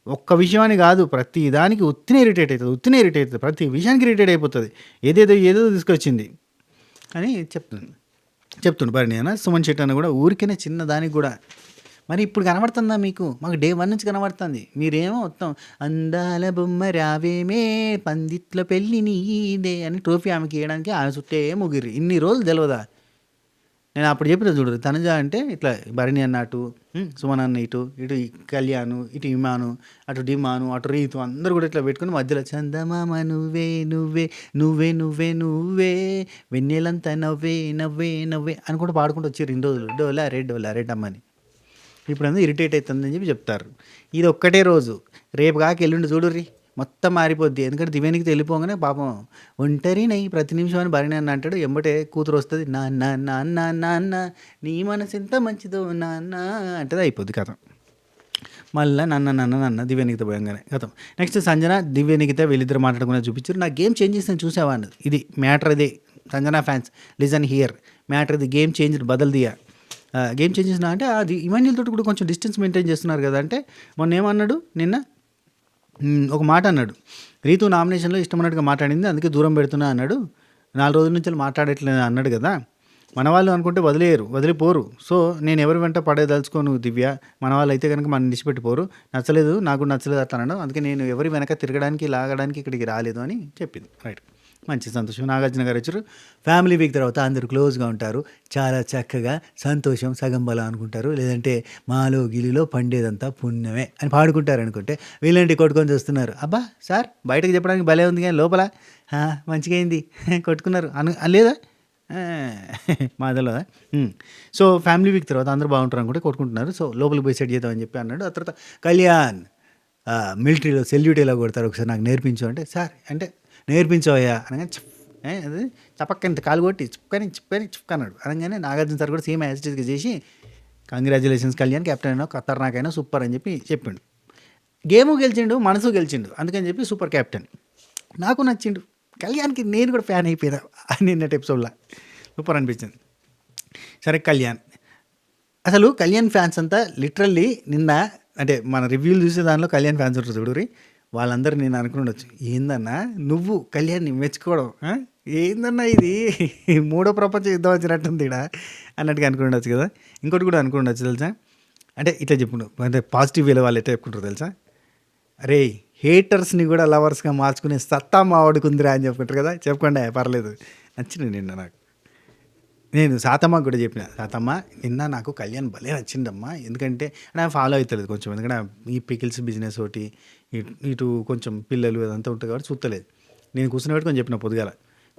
ఒక్క విషయం అని కాదు ప్రతి దానికి ఉత్తినే ఇరిటేట్ అవుతుంది. ప్రతి విషయానికి ఇరిటేట్ అయిపోతుంది. ఏదేదో తీసుకొచ్చింది అని చెప్తుండు భరణి అన్న. సుమన్ శెట్టి అన్న కూడా ఊరికనే చిన్న దానికి కూడా మరి ఇప్పుడు కనబడుతుందా మీకు? మాకు డే 1 నుంచి కనబడుతుంది. మీరేమో మొత్తం అందాల బొమ్మ రావేమే పందిట్లో పెళ్ళి నీదే అని ట్రోఫీ ఆమెకి ఇవ్వడానికి ఆమె చుట్టే ముగిరి ఇన్ని రోజులు తెలియదా? నేను అప్పుడు చెప్పిన చూడు, తనుజ అంటే ఇట్లా భరణి అన్న అటు, సుమన్ అన్న ఇటు కళ్యాణ్, ఇటు ఇమాను, అటు డిమాను, అటు రీతు అందరూ కూడా ఇట్లా పెట్టుకుని మధ్యలో చందమామ నువ్వే నువ్వే నువ్వే నువ్వే నువ్వే వెన్నెలంతా నవ్వే నవ్వే నవ్వే అని కూడా పాడుకుంటూ వచ్చారు ఇన్ని రోజులు. డోలా రెడ్ అమ్మని. ఇప్పుడు ఇరిటేట్ అవుతుందని చెప్పి చెప్తారు. ఇది ఒక్కటే రోజు, రేపు కాక ఎల్లుండి చూడుర్రి మొత్తం మారిపోద్ది. ఎందుకంటే దివ్యానికి వెళ్ళిపోగానే పాపం ఒంటరినై ప్రతి నిమిషం అని భరణి అన్న అంటాడు. ఎంబటే కూతురు వస్తుంది, నాన్న నాన్న నాన్న నీ మనసు ఎంత మంచిదో నాన్న అంటది. అయిపోద్ది కథ. మళ్ళీ నన్న దివ్యనికిత పోయంగానే కథం. నెక్స్ట్ సంజన దివ్యనికిత వీళ్ళిద్దరు మాట్లాడుకునే చూపించారు. నా గేమ్ చేంజ్ చేసిన చూసావా అన్నది. ఇది మ్యాటర్. ఇదే Sanjana fans listen here matter. ఇది గేమ్ చేంజ్ బదల్ దియా. గేమ్ చేంజ్ చేసిన అంటే అది ఇమాన్యుల్ తోటి కూడా కొంచెం డిస్టెన్స్ మెయింటైన్ చేస్తున్నారు కదా. అంటే మొన్న ఏమన్నాడు, నిన్న ఒక మాట అన్నాడు, రీతు నామినేషన్లో ఇష్టమైనట్టుగా మాట్లాడింది అందుకే దూరం పెడుతున్నా అన్నాడు. 4 రోజుల నుంచి మాట్లాడట్లేదు అన్నాడు కదా. మన వాళ్ళు అనుకుంటే వదిలిపోరు. సో నేను ఎవరి వెంట పడేదలుచుకోను దివ్య. మన వాళ్ళు అయితే కనుక మనం నిడిచిపెట్టిపోరు. నచ్చలేదు, నాకు నచ్చలేదు అట్లా అన్నాడు. అందుకే నేను ఎవరి వెనక తిరగడానికి లాగడానికి ఇక్కడికి రాలేదు అని చెప్పింది. రైట్, మంచి సంతోషం. నాగార్జున గారు వచ్చారు. ఫ్యామిలీ వీక్ తర్వాత అందరూ క్లోజ్గా ఉంటారు. చాలా చక్కగా సంతోషం సగం బలం అనుకుంటారు. లేదంటే మాలో గిలిలో పండేదంతా పుణ్యమే అని పాడుకుంటారు అనుకుంటే వీళ్ళంటి కొట్టుకొని చూస్తున్నారు. అబ్బా సార్ బయటకు చెప్పడానికి భలే ఉంది కానీ లోపల మంచిగా అయింది కొట్టుకున్నారు లేదా మాదలో. సో ఫ్యామిలీ వీక్ తర్వాత అందరూ బాగుంటారు అనుకుంటే కొట్టుకుంటున్నారు. సో లోపలికి పోయి సెట్ చేద్దామని చెప్పి అన్నాడు. ఆ తర్వాత కళ్యాణ్ మిలిటరీలో సెల్యూట్ ఎలా కొడతారు ఒకసారి నాకు నేర్పించు అంటే, సార్ అంటే నేర్పించవయ్యా అనగానే అది చపక్కని కాలు కొట్టి చిప్పుకన్నాడు. అనగానే నాగార్జున సార్ కూడా సేమ్ యాజిటీస్గా చేసి కంగ్రాచులేషన్స్ కళ్యాణ్, కెప్టెన్ అయినా ఖతర్నాకైనా సూపర్ అని చెప్పి చెప్పిండు. గేము గెలిచిండు, మనసు గెలిచిండు, అందుకని చెప్పి సూపర్ కెప్టెన్. నాకు నచ్చిండు కళ్యాణ్కి. నేను కూడా ఫ్యాన్ అయిపోయినా నిన్నటి ఎపిసోడ్లో. సూపర్ అనిపించింది. సరే కళ్యాణ్, అసలు కళ్యాణ్ ఫ్యాన్స్ అంతా లిటరల్లీ నిన్న అంటే మన రివ్యూలు చూసే దానిలో కళ్యాణ్ ఫ్యాన్స్ ఉంటారు చూడురి, వాళ్ళందరూ నేను అనుకుని ఏందన్నా నువ్వు కళ్యాణ్ని మెచ్చుకోవడం, ఏందన్నా ఇది 3వ ప్రపంచ యుద్ధం వచ్చినట్టుంది ఇక్కడ అన్నట్టుగా అనుకుండొచ్చు కదా. ఇంకోటి కూడా అనుకుండొచ్చు తెలుసా, అంటే ఇట్లా చెప్పుడు అంటే పాజిటివ్ వేలో వాళ్ళు ఎట్లా చెప్పుకుంటారు తెలుసా, అరే హేటర్స్ని కూడా లవర్స్గా మార్చుకునే సత్తా మావాడుకుందిరా అని చెప్పుకుంటారు కదా. చెప్పుకోండి పర్లేదు. నచ్చింది నిన్న నాకు. నేను సాతమ్మకు కూడా చెప్పిన, సాతమ్మ నిన్న నాకు కళ్యాణ్ భలే నచ్చిందమ్మా, ఎందుకంటే నాకు ఫాలో అవుతలేదు కొంచెం, ఎందుకంటే ఈ పికిల్స్ బిజినెస్ ఒకటి ఇటు కొంచెం పిల్లలు అదంతా ఉంటుంది కాబట్టి చూస్తలేదు. నేను కూర్చుని పెట్టుకొని చెప్పిన పొద్దుగాల,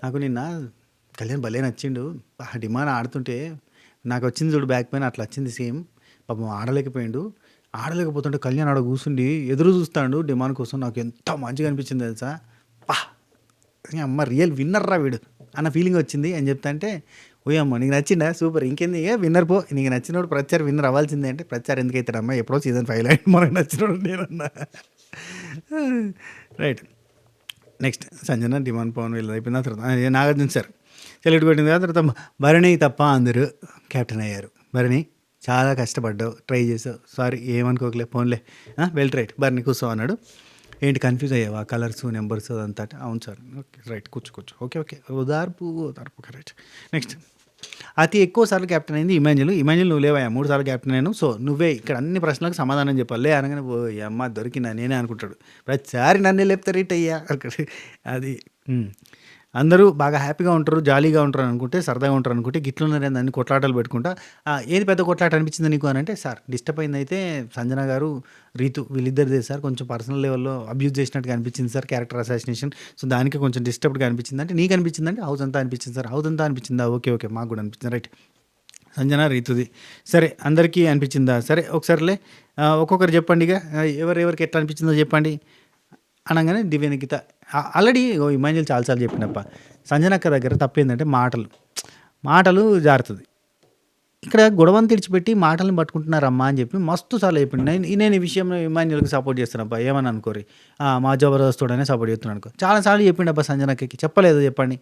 నాకు నిన్న కళ్యాణ్ భలే నచ్చిండు, డిమాండ్ ఆడుతుంటే నాకు వచ్చింది చూడు బ్యాక్ పైన అట్లా వచ్చింది సేమ్. పాపం ఆడలేకపోతుంటే కళ్యాణ్ ఆడ కూర్చుండి ఎదురు చూస్తాడు డిమాండ్ కోసం. నాకు ఎంత మంచిగా అనిపించింది తెలుసా, అమ్మ రియల్ విన్నర్ రా వీడు అన్న ఫీలింగ్ వచ్చింది అని చెప్తా అంటే, ఓయమ్మ నీకు నచ్చిందా సూపర్, ఇంకేంది విన్నర్ పో, నీకు నచ్చినోడు ప్రచారం విన్నర్ అవ్వాల్సిందే అంటే, ప్రచారం ఎందుకు అవుతాడమ్మా, ఎప్పుడో సీజన్ 5 అయింది మనకు నచ్చినోడు నేనన్నా. Right, next Sanjana demon Pawan వీళ్ళు అయిపోయిన తర్వాత నాగార్జున సార్ సెలెక్ట్ కొట్టిన తర్వాత భరణి తప్ప అందరూ కెప్టెన్ అయ్యారు. భరణి చాలా కష్టపడ్డావు, ట్రై చేసావు, సారీ ఏమనుకోకలే ఫోన్లే వెల్ రైట్ భరణి కూర్చో అన్నాడు. ఏంటి కన్ఫ్యూజ్ అయ్యావా కలర్స్ నెంబర్స్ అదంతా? అవును సార్. ఓకే రైట్ కూర్చో. ఓకే ఓదార్పు రైట్. నెక్స్ట్ అతి ఎక్కువ సార్లు కెప్టెన్ అయింది ఇమాన్యుల్ నువ్వు లేవా 3 సార్లు కెప్టెన్ అయ్యాను. సో నువ్వే ఇక్కడ అన్ని ప్రశ్నలకు సమాధానం చెప్పాలి అనగానే ఓ అమ్మ దొరికినా నేనే అనుకుంటాడు. ప్రతిసారి నన్నే లేపుతారు రీట్ అయ్యా అది. అందరూ బాగా హ్యాపీగా ఉంటారు, జాలీగా ఉంటారు అనుకుంటే, సరదాగా ఉంటారు అనుకుంటే, గిట్లున్నారు అన్ని కొట్లాటలు పెట్టుకుంటా. ఏది పెద్ద కొట్లాట అనిపించింది నీకు అని అంటే, సార్ డిస్టర్బ్ అయింది అయితే సంజన గారు రీతు వీళ్ళిద్దరిదే సార్, కొంచెం పర్సనల్ లెవెల్లో అబ్యూజ్ చేసినట్టుగా అనిపించింది సార్, క్యారెక్టర్ అసాసినేషన్. సో దానికి కొంచెం డిస్టర్బ్డ్గా అనిపించింది అంటే, నీకు అనిపించిందంటే హౌస్ అంతా అనిపించింది సార్. హౌస్ అంతా అనిపించిందా? ఓకే మాకు కూడా అనిపించింది. రైట్, సంజన రీతుది సరే అందరికీ అనిపించిందా? సరే ఒకసారిలే ఒక్కొక్కరు చెప్పండి, ఇక ఎవరెవరికి ఎట్లా అనిపించిందో చెప్పండి అనగానే దివ్యనికిత ఆల్రెడీ ఇమాన్యుల్ చాలాసార్లు చెప్పినప్ప, సంజనక్క దగ్గర తప్పేందంటే మాటలు జారుతుంది. ఇక్కడ గొడవను తెడిచిపెట్టి మాటలను పట్టుకుంటున్నారమ్మా అని చెప్పి మస్తు సార్లు చెప్పిండు. నేను ఈ విషయంలో ఇమాన్యుల్కి సపోర్ట్ చేస్తానబ్బా, ఏమని అనుకోరి, మా జబర్దస్తోడనే సపోర్ట్ చేస్తున్నాను అనుకో. చాలాసార్లు చెప్పిండు అబ్బా సంజనక్కకి, చెప్పలేదు చెప్పండి.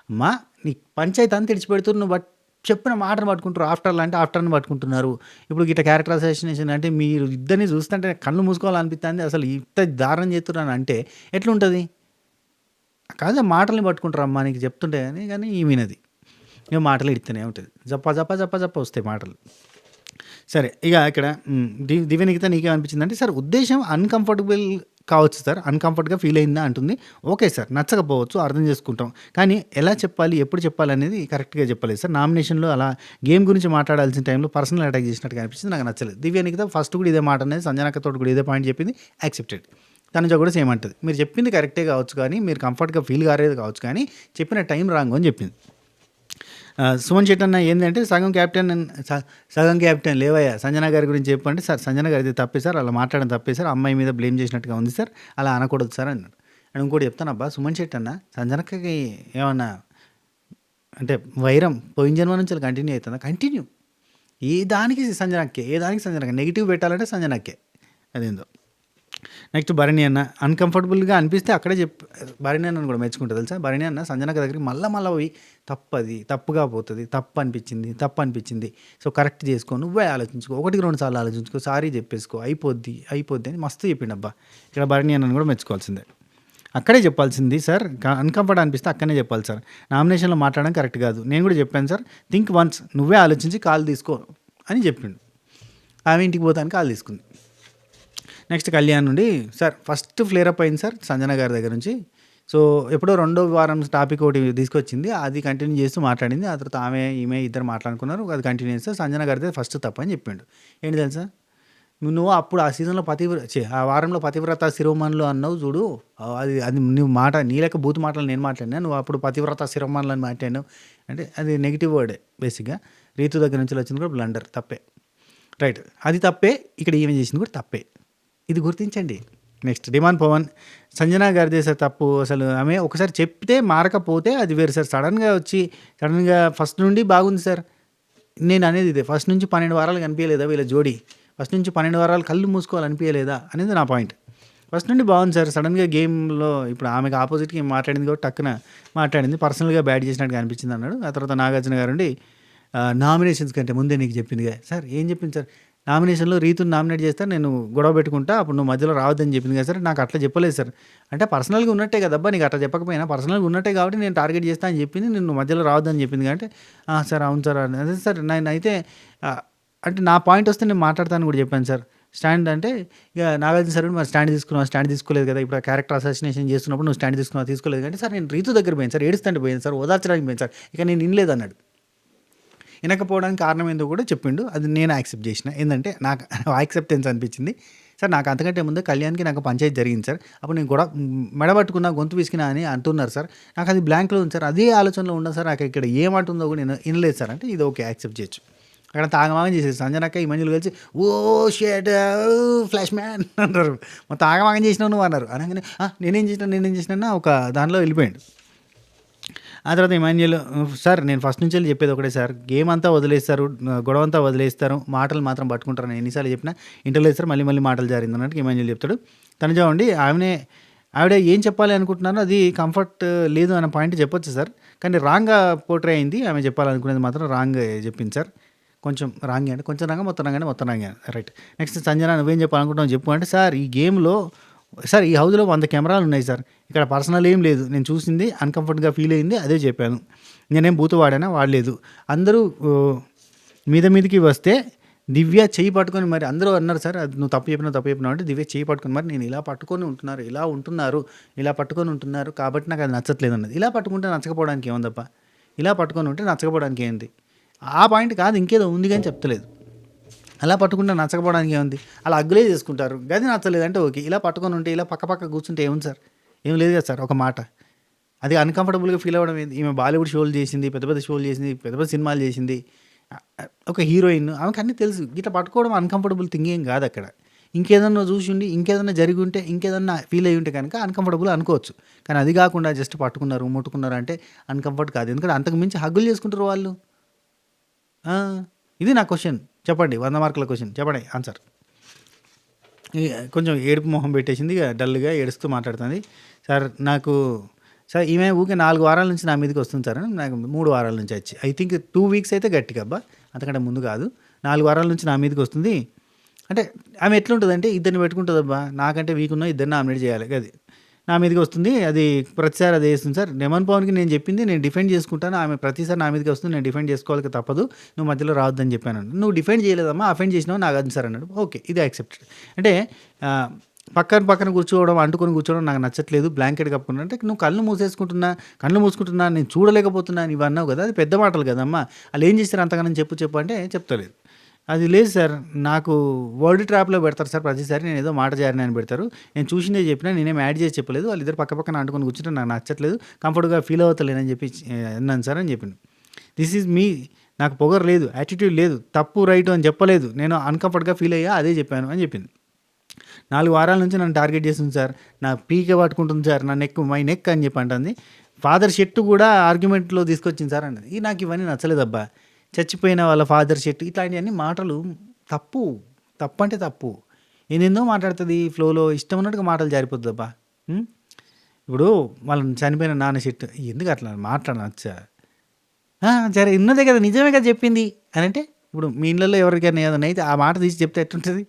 మా నీ పంచాయతీ అంతా ఇడిచిపెడుతున్నారు, నువ్వు చెప్పిన మాటను పట్టుకుంటారు. ఆఫ్టర్లు అంటే ఆఫ్టర్ని పట్టుకుంటున్నారు. ఇప్పుడు గిట్ట క్యారెక్టర్ అసాసినేషన్ అంటే మీరు ఇద్దరిని చూస్తుంటే కళ్ళు మూసుకోవాలనిపిస్తుంది. అసలు ఇంత దారుణం చేస్తున్నారు అంటే ఎట్లుంటుంది? కాదు మాటల్ని పట్టుకుంటారు అమ్మా నీకు చెప్తుంటే కానీ ఈమెనది ఇక మాటలు ఇడుతూనే ఉంటుంది. జప్ప జప్ప జప్ప జప్ప వస్తాయి మాటలు. సరే ఇక ఇక్కడ దివ్యనికిత నీకేమనిపించిందంటే సార్ ఉద్దేశం అన్‌కంఫర్టబుల్ కావచ్చు సార్. అన్‌కంఫర్ట్‌గా ఫీల్ అయిందా అంటుంది. Okay sir. నచ్చకపోవచ్చు అర్థం చేసుకుంటాం. కానీ ఎలా చెప్పాలి, ఎప్పుడు చెప్పాలనేది కరెక్ట్‌గా చెప్పలేదు సార్. నామినేషన్‌లో అలా గేమ్ గురించి మాట్లాడాల్సిన టైంలో పర్సనల్ అటాక్ చేసినట్టుగా అనిపించింది. నాకు నచ్చలేదు. దివ్యనికిత ఫస్ట్ కూడా ఇదే మాట అనేది, సంజనక్కతోటి కూడా ఇదే పాయింట్ చెప్పింది. యాక్సెప్టెడ్. తనుజ కూడా సేమ్ అంటది. మీరు చెప్పింది కరెక్టే కావచ్చు కానీ, మీరు కంఫర్ట్‌గా ఫీల్ కాలేదు కావచ్చు కానీ, చెప్పిన టైం రాంగ్ అని చెప్పింది. సుమన్ శెట్టి అన్న ఏంటంటే సగం క్యాప్టెన్ లేవయ్యా సంజన గారి గురించి చెప్పండి సార్. సంజన గారిది తప్పే సార్, అలా మాట్లాడడం తప్పే సార్, అమ్మాయి మీద బ్లేమ్ చేసినట్టుగా ఉంది సార్, అలా అనకూడదు సార్ అన్నాడు. అండ్ ఇంకోటి చెప్తాను అబ్బా, సుమన్ శెట్టి అన్న సంజనక్కకి ఏమన్నా అంటే వైరం పోయిన జన్మ నుంచి కంటిన్యూ అవుతుందా? కంటిన్యూ. ఏ దానికి సంజనక్కే నెగిటివ్ పెట్టాలంటే సంజనక్కే. అదేందో. నెక్స్ట్ భరణి అన్న అన్‌కంఫర్టబుల్‌గా అనిపిస్తే అక్కడే భరణి అన్నను కూడా మెచ్చుకుంటా తెలుసా. భరణి అన్న సంజనక్క దగ్గరికి మళ్ళా పోయి తప్పుగా పోతుంది, తప్పు అనిపించింది, సో కరెక్ట్ చేసుకో, నువ్వే ఆలోచించుకో, 1-2 సార్లు ఆలోచించుకో, సారీ చెప్పేసుకో, అయిపోద్ది అని మస్తు చెప్పిండు అబ్బా. ఇక్కడ భరణి అన్నను కూడా మెచ్చుకోవాల్సిందే. అక్కడే చెప్పాల్సింది సార్. అన్‌కంఫర్ట్ అనిపిస్తే అక్కడనే చెప్పాలి సార్. నామినేషన్లో మాట్లాడడం కరెక్ట్ కాదు. నేను కూడా చెప్పాను సార్, థింక్ వన్స్, నువ్వే ఆలోచించి కాల్ తీసుకో అని చెప్పిండు. ఆమె ఇంటికి పోతానికి కాల్ తీసుకుంది. నెక్స్ట్ కళ్యాణ్ నుండి సార్ ఫస్ట్ ఫ్లేరప్ అయింది సార్ సంజన గారి దగ్గర నుంచి. సో ఎప్పుడో 2వ వారం టాపిక్ ఒకటి తీసుకొచ్చింది, అది కంటిన్యూ చేస్తూ మాట్లాడింది. ఆ తర్వాత ఈమె ఇద్దరు మాట్లాడుకున్నారు, అది కంటిన్యూ చేస్తే సంజన గారిదే ఫస్ట్ తప్పు అని చెప్పిండు. ఏంటి తెలుసా, నువ్వు అప్పుడు ఆ సీజన్లో ఆ వారంలో పతివ్రత శిరోమణులు అన్నావు చూడు, అది అది నువ్వు మాట నీ లెక్క బూతు మాటలు నేను మాట్లాడినా, నువ్వు అప్పుడు పతివ్రత శిరోమణులు అని మాట్లాడినావు అంటే అది నెగిటివ్ వర్డే బేసిక్గా. రీతు దగ్గర నుంచి వచ్చింది కూడా బ్లండర్, తప్పే. రైట్, అది తప్పే. ఇక్కడ ఈమె చేసింది కూడా తప్పే, ఇది గుర్తించండి. నెక్స్ట్ డిమాండ్ పవన్, సంజన గారి చేసే తప్పు అసలు ఆమె ఒకసారి చెప్తే మారకపోతే అది వేరు సార్. సడన్గా ఫస్ట్ నుండి బాగుంది సార్. నేను అనేది ఇదే, ఫస్ట్ నుంచి 12 వారాలు కనిపించలేదా వీళ్ళ జోడి? ఫస్ట్ నుంచి 12 వారాలు కళ్ళు మూసుకోవాలనిపించలేదా అనేది నా పాయింట్. ఫస్ట్ నుండి బాగుంది సార్. సడన్గా గేమ్లో ఇప్పుడు ఆమెకు ఆపోజిట్గా మాట్లాడింది కాబట్టి టక్కున మాట్లాడింది, పర్సనల్గా బ్యాడ్ చేసినట్టుగా అనిపించింది అన్నాడు. ఆ తర్వాత నాగార్జున గారు ఉండి నామినేషన్స్ కంటే ముందే నీకు చెప్పిందిగా సార్. ఏం చెప్పింది సార్? నామినేషన్లో రీతుని నామినేట్ చేస్తే నేను గొడవ పెట్టుకుంటా, అప్పుడు నువ్వు మధ్యలో రావద్దని చెప్పింది కదా సార్. నాకు అట్లా చెప్పలేదు సార్. అంటే పర్సనల్గా ఉన్నట్టే కదబ్బా, నీకు అట్లా చెప్పకపోయినా పర్సనల్గా ఉన్నట్టే కాబట్టి నేను టార్గెట్ చేస్తా అని చెప్పింది, నేను మధ్యలో రావద్దని చెప్పింది కాబట్టి సార్ అవును సార్ అదే సార్. నేను అయితే అంటే నా పాయింట్ వస్తే నేను మాట్లాడతాను కూడా చెప్పాను సార్. స్టాండ్ అంటే ఇక నాగార్జున సార్ మరి స్టాండ్ తీసుకోలేదు కదా, ఇప్పుడు క్యారెక్టర్ అసాసినేషన్ చేస్తున్నప్పుడు నువ్వు స్టాండ్ తీసుకోలేదు అంటే సార్ నేను రీతు దగ్గర పోయాను సార్, ఏడుస్తుంటే పోయాను సార్, ఓదార్చడానికి పోయాను సార్, ఇక నేను వినలేదు అన్నాడు. వినకపోవడానికి కారణం ఏందో కూడా చెప్పిండు, అది నేను యాక్సెప్ట్ చేసిన. ఏంటంటే నాకు యాక్సెప్టెన్స్ అనిపించింది సార్. నాకు అంతకంటే ముందు కళ్యాణ్కి నాకు పంచాయతీ జరిగింది సార్, అప్పుడు నేను కూడా మెడబట్టుకున్నా, గొంతు విసికినా అని అంటున్నారు సార్. నాకు అది బ్లాంక్లో ఉంది సార్, అదే ఆలోచనలో ఉన్నా సార్. నాకు ఇక్కడ ఏమంటుందో కూడా నేను వినలేదు సార్. అంటే ఇది ఓకే, యాక్సెప్ట్ చేయొచ్చు. అక్కడ తాగమాగం చేసేది సంజనక్క, ఈ మంజులు కలిసి ఓ షేట్ ఫ్లాష్ మ్యాన్ అంటారు, మొత్తం ఆగమాగం చేసినావు నువ్వు అన్నారు. అనగానే నేనేం చేసినా ఒక దానిలో వెళ్ళిపోయాడు. ఆ తర్వాత ఇమాన్యుల్ సార్ నేను ఫస్ట్ నుంచి చెప్పేది ఒకటే సార్, గేమ్ అంతా వదిలేస్తారు, గొడవ అంతా వదిలేస్తారు, మాటలు మాత్రం పట్టుకుంటారు. నేను ఎన్నిసార్లు చెప్పినా ఇంటర్లేదు సార్, మళ్ళీ మాటలు జారింది అన్నట్టు ఇమాన్యుల్ చెప్తాడు. తనుజ ఉండి ఆవిడ ఏం చెప్పాలి అనుకుంటున్నారో అది కంఫర్ట్ లేదు అన్న పాయింట్ చెప్పొచ్చు సార్, కానీ రాంగ్గా పోర్ట్రే అయింది. ఆమె చెప్పాలనుకునేది మాత్రం రాంగ్ చెప్పింది సార్. కొంచెం రాంగ్ అంటే కొంచెం రాంగ్, మొత్తం రాంగ్. రైట్. నెక్స్ట్ సంజన నువ్వేం చెప్పాలనుకుంటున్నావు చెప్పు అంటే సార్ ఈ గేమ్లో సార్ ఈ హౌస్లో 100 కెమెరాలు ఉన్నాయి సార్, ఇక్కడ పర్సనల్ ఏం లేదు, నేను చూసింది అన్కంఫర్ట్గా ఫీల్ అయింది అదే చెప్పాను, నేనేం బూతు వాడలేదు. అందరూ మీదకి వస్తే దివ్య చేయి పట్టుకొని మరి అందరూ అన్నారు సార్, అది నువ్వు తప్పు చెప్పినావు అంటే దివ్య చేయి పట్టుకొని మరి నేను ఇలా పట్టుకొని ఉంటున్నారు కాబట్టి నాకు అది నచ్చట్లేదు అన్నది. ఇలా పట్టుకుంటే నచ్చకపోవడానికి ఏముందప్ప, ఇలా పట్టుకొని ఉంటే నచ్చకపోవడానికి ఏంది? ఆ పాయింట్ కాదు, ఇంకేదో ఉంది కానీ చెప్తలేదు. అలా పట్టుకుంటే నచ్చకపోవడానికి ఏముంది, అలా అగ్గులే చేసుకుంటారు, గది నచ్చలేదంటే ఓకే. ఇలా పట్టుకొని ఉంటే ఇలా పక్క కూర్చుంటే ఏముంది సార్, ఏం లేదు కదా సార్. ఒక మాట అది అన్కంఫర్టబుల్గా ఫీల్ అవ్వడం ఏంది? ఈమె బాలీవుడ్ షోలు చేసింది, పెద్ద షోలు చేసింది, పెద్ద సినిమాలు చేసింది, ఒక హీరోయిన్, ఆమెకు అన్నీ తెలుసు. ఇట్లా పట్టుకోవడం అన్కంఫర్టబుల్ థింగ్ ఏం కాదు అక్కడ. ఇంకేదన్నా చూసి ఉండి, ఇంకేదన్నా జరిగి ఉంటే, ఇంకేదన్నా ఫీల్ అయ్యి ఉంటే కనుక అన్కంఫర్టబుల్ అనుకోవచ్చు. కానీ అది కాకుండా జస్ట్ ముట్టుకున్నారు అంటే అన్కంఫర్ట్ కాదు. ఎందుకంటే అంతకు మించి హగ్గులు చేసుకుంటారు వాళ్ళు. ఇది నా క్వశ్చన్, చెప్పండి. 100 మార్కుల క్వశ్చన్, చెప్పండి ఆన్సర్. కొంచెం ఏడుపు మొహం పెట్టేసింది, డల్గా ఏడుస్తూ మాట్లాడుతుంది. సార్ నాకు సార్ ఈమె ఊకే 4 వారాల నుంచి నా మీదకి వస్తుంది సార్ అని నాకు 3 వారాల నుంచి వచ్చి ఐ థింక్ 2 వీక్స్ అయితే గట్టిగా అబ్బా, అంతకంటే ముందు కాదు. 4 వారాల నుంచి నా మీదకి వస్తుంది. అంటే ఆమె ఎట్లుంటుందంటే ఇద్దరిని పెట్టుకుంటుందబ్బా, నాకంటే వీక్ ఉన్న ఇద్దరిని నామినేట్ చేయాలి అది నా మీదకి వస్తుంది. అది ప్రతిసారి అది వేస్తుంది సార్. నెమన్ పవన్కి నేను చెప్పింది నేను డిఫెండ్ చేసుకుంటాను, ఆమె ప్రతిసారి నా మీదకి వస్తుంది, నేను డిఫెండ్ చేసుకోవాలి తప్పదు, నువ్వు మధ్యలో రావద్దని చెప్పాను. నువ్వు డిఫెండ్ చేయలేదమ్మా, అఫెండ్ చేసినావు నాకు అది సార్ అన్నాడు. ఓకే, ఇది యాక్సెప్టెడ్. అంటే పక్కన కూర్చోవడం, అంటుకొని కూర్చోవడం నాకు నచ్చట్లేదు, బ్లాంకెట్ కప్పుకున్నా అంటే నువ్వు కళ్ళు మూసుకుంటున్నా నేను చూడలేకపోతున్నా ఇవి అన్నావు కదా, అది పెద్ద మాటలు కదమ్మా, వాళ్ళు ఏం చేస్తారు అంతగానని చెప్పు అంటే చెప్తలేదు. అది లేదు సార్, నాకు వర్డ్ ట్రాప్లో పెడతారు సార్ ప్రతిసారి, నేను ఏదో మాట జారిన అని పెడతారు, నేను చూసిందే చెప్పినా, నేనేం యాడ్ చేసి చెప్పలేదు, వాళ్ళిద్దరు పక్కన అంటుకొని కూర్చుంటే నాకు నచ్చట్లేదు, కంఫర్ట్గా ఫీల్ అవుతలేనని చెప్పి అన్నాను సార్ అని చెప్పిండు. దిస్ ఈజ్ మీ, నాకు పొగరు లేదు, యాటిట్యూడ్ లేదు, తప్పు రైట్ అని చెప్పలేదు, నేను అన్కంఫర్ట్గా ఫీల్ అయ్యా అదే చెప్పాను అని చెప్పింది. 4 వారాల నుంచి నన్ను టార్గెట్ చేస్తుంది సార్, నా పీకే పట్టుకుంటుంది సార్, నా మై నెక్ అని చెప్పి అంటుంది. ఫాదర్ షెట్టు కూడా ఆర్గ్యుమెంట్లో తీసుకొచ్చింది సార్ అన్నది. నాకు ఇవన్నీ నచ్చలేదబ్బా, చచ్చిపోయిన వాళ్ళ ఫాదర్ షెట్ ఇట్లాంటివన్నీ మాటలు తప్పు అంటే తప్పు. నేనెందో మాట్లాడుతుంది ఫ్లోలో, ఇష్టం ఉన్నట్టుగా మాటలు జారిపోతుందబ్బా. ఇప్పుడు వాళ్ళని చనిపోయిన నాన్న షెట్ ఎందుకు అట్లా మాట్లాడనచ్చా, సరే ఉన్నదే కదా, నిజమే కదా చెప్పింది అని అంటే, ఇప్పుడు మీ ఇళ్ళల్లో ఎవరికైనా ఏదైనా అయితే ఆ మాట తీసి చెప్తే ఎట్లుంటుంది?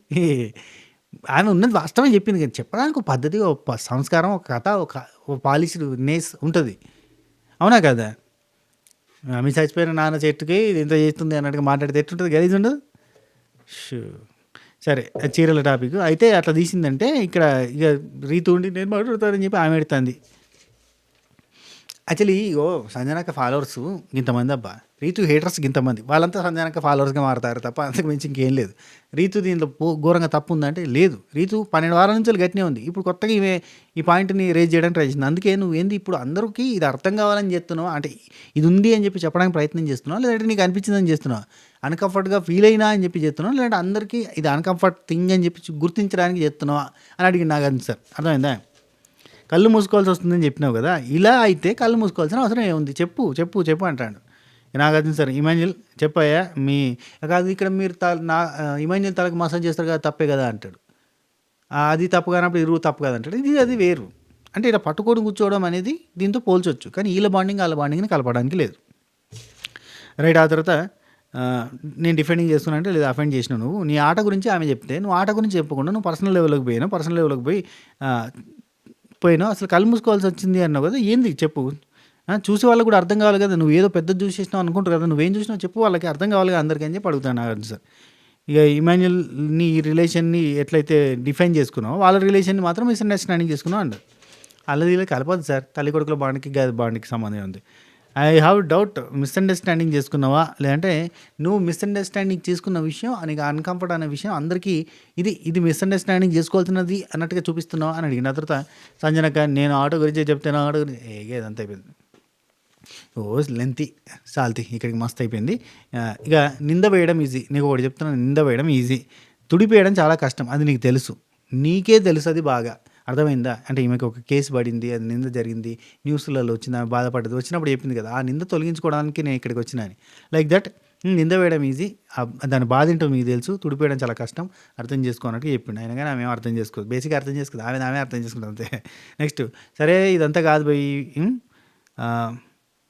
ఆమె ఉన్నది వాస్తవం చెప్పింది కానీ చెప్పడానికి ఒక పద్ధతి, ఒక సంస్కారం, ఒక కథ, ఒక పాలిష్డ్ నేస్ ఉంటుంది, అవునా కదా? ఆమె చచ్చిపోయిన నాన్న చెట్టుకి ఇంత చేస్తుంది అన్నట్టుగా మాట్లాడితే ఎట్లుంటుంది, గలీజ్ ఉండదు. సరే, చీరల టాపిక్ అయితే అట్లా తీసిందంటే ఇక్కడ ఇక రీతు ఉండి నేను మాట్లాడతానని చెప్పి ఆమె ఎడుతుంది. యాక్చువల్లీ సంజనక్క ఫాలోవర్స్ ఇంతమంది అబ్బా, రీతు హేటర్స్ ఇంతమంది, వాళ్ళంతా సంజనక్క ఫాలోవర్స్గా మారుతారు తప్ప అంతకు మించి ఇంకేం లేదు. రీతు దీంట్లో ఘోరంగా తప్పు ఉందంటే లేదు, రీతు 12 వారాల నుంచి గట్టినే ఉంది. ఇప్పుడు కొత్తగా ఈమె ఈ పాయింట్ని రేజ్ చేయడానికి ట్రై చేసింది. అందుకే నువ్వు ఏంది ఇప్పుడు అందరికీ ఇది అర్థం కావాలని చేస్తున్నావు, అంటే ఇది ఉంది అని చెప్పి చెప్పడానికి ప్రయత్నం చేస్తున్నావు, లేదంటే నీకు అనిపించిందని చేస్తున్నావు, అన్కంఫర్ట్గా ఫీల్ అయినా అని చెప్పి చేస్తున్నావు, లేదంటే అందరికీ ఇది అన్కంఫర్ట్ థింగ్ అని చెప్పి గుర్తించడానికి చేస్తున్నావా అని అడిగి నాకు అది సార్ అర్థమైందా? కళ్ళు మూసుకోవాల్సి వస్తుందని చెప్పినావు కదా, ఇలా అయితే కళ్ళు మూసుకోవాల్సిన అవసరం ఏముంది, చెప్పు అంటాడు. నాగార్జున సార్, ఇమాన్యుల్ చెప్పాయా మీ కాదు ఇక్కడ మీరు ఇమాన్యుల్ తలకు మసాజ్ చేస్తారు కదా తప్పే కదా అంటాడు. అది తప్పు కానప్పుడు ఇరువు తప్పు కదా అంటాడు. అది వేరు. అంటే ఇలా పట్టుకొని కూర్చోవడం అనేది దీంతో పోల్చొచ్చు, కానీ వీళ్ళ బాండింగ్ని కలపడానికి లేదు. రైట్. ఆ తర్వాత నేను డిఫెండింగ్ చేస్తున్నా అంటే లేదా అఫెండ్ చేసినావు, నువ్వు నీ ఆట గురించి ఆమె చెప్తే నువ్వు ఆట గురించి చెప్పకుండా నువ్వు పర్సనల్ లెవెల్లోకి పోయినావు, అసలు కళ్ళు మూసుకోవాల్సి వచ్చింది అన్నావు కదా, ఏంది చెప్పు, చూసే వాళ్ళకి కూడా అర్థం కావాలి కదా, నువ్వు ఏదో పెద్ద చూసేసినావు అనుకుంటారు కదా, నువ్వేం చూసినావు చెప్పు, వాళ్ళకి అర్థం కావాలి కదా అందరికీ అని చెప్పి అడుగుతాను నాగార్జున సార్. ఇక ఇమాన్యుల్ని ఈ రిలేషన్ని ఎట్లయితే డిఫైన్ చేసుకున్నావు, వాళ్ళ రిలేషన్ని మాత్రం మిస్అండర్స్టాండింగ్ చేసుకున్నావు అంటారు. అల్లది ఇలా కలపదు సార్, తల్లి కొడుకుల బాండ్కి సంబంధం ఉంది. ఐ హ్యావ్ డౌట్, మిస్అండర్స్టాండింగ్ చేసుకున్నావా, లేదంటే నువ్వు మిస్అండర్స్టాండింగ్ చేసుకున్న విషయం నీకు అన్కంఫర్ట్ అనే విషయం అందరికీ ఇది మిస్అండర్స్టాండింగ్ చేసుకోవాల్సినది అన్నట్టుగా చూపిస్తున్నావా అని అడిగిన తర్వాత సంజనక నేను ఆటో గురించి చెప్తే ఆటో గురించి ఏదంతా అయిపోయింది, లెంతి సాల్తీ ఇక్కడికి మస్తు అయిపోయింది. ఇక నింద వేయడం ఈజీ, నీకు ఒకటి చెప్తున్నాను, నింద వేయడం ఈజీ, తుడిపేయడం చాలా కష్టం, అది నీకు తెలుసు, నీకే తెలుసు అది బాగా, అర్థమైందా? అంటే ఈమెకి ఒక కేసు పడింది, అది నింద జరిగింది, న్యూస్లలో వచ్చింది, ఆమె బాధపడ్డది, వచ్చినప్పుడు చెప్పింది కదా, ఆ నింద తొలగించుకోవడానికి నేను ఇక్కడికి వచ్చినా అని. లైక్ దట్ నింద వేయడం ఈజీ, దాని బాధ ఏంటో మీకు తెలుసు, తుడిపేయడం చాలా కష్టం, అర్థం చేసుకోనట్టు చెప్పిండు. అయినా కానీ ఆమె అర్థం చేసుకోదు, బేసిక్గా అర్థం చేసుకోదు, ఆమె అర్థం చేసుకుంటుంది అంతే. నెక్స్ట్, సరే ఇదంతా కాదు పోయి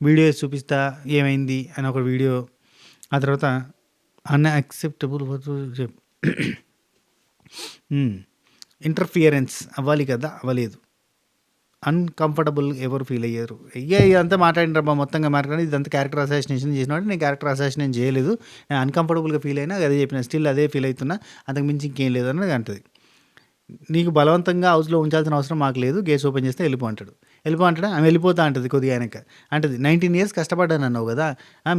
వీడియోస్ చూపిస్తా ఏమైంది అని ఒక వీడియో, ఆ తర్వాత అన్యాక్సెప్టబుల్ ఇంటర్ఫియరెన్స్ అవ్వాలి కదా, అవ్వలేదు, అన్కంఫర్టబుల్ ఎవరు ఫీల్ అయ్యారు, ఇదంతా మాట్లాడినబ్బా, మొత్తంగా మాట్లాడి ఇదంతా క్యారెక్టర్ అసాసినేషన్ చేసినట్టు, నేను క్యారెక్టర్ అసాసినేషన్ చేయలేదు, నేను అన్కంఫర్టబుల్గా ఫీల్ అయినా అదే చెప్పిన, స్టిల్ అదే ఫీల్ అవుతున్నా, అంతకు మించి ఇంకేం లేదు అన్నది అంటది. నీకు బలవంతంగా హౌస్లో ఉంచాల్సిన అవసరం మాకు లేదు, గేట్స్ ఓపెన్ చేస్తే వెళ్ళిపో అంటాడు. ఆమె వెళ్ళిపోతా అంటది కొద్దిగా ఆయనక, అంటది 19 years కష్టపడ్డాను అన్నావు కదా,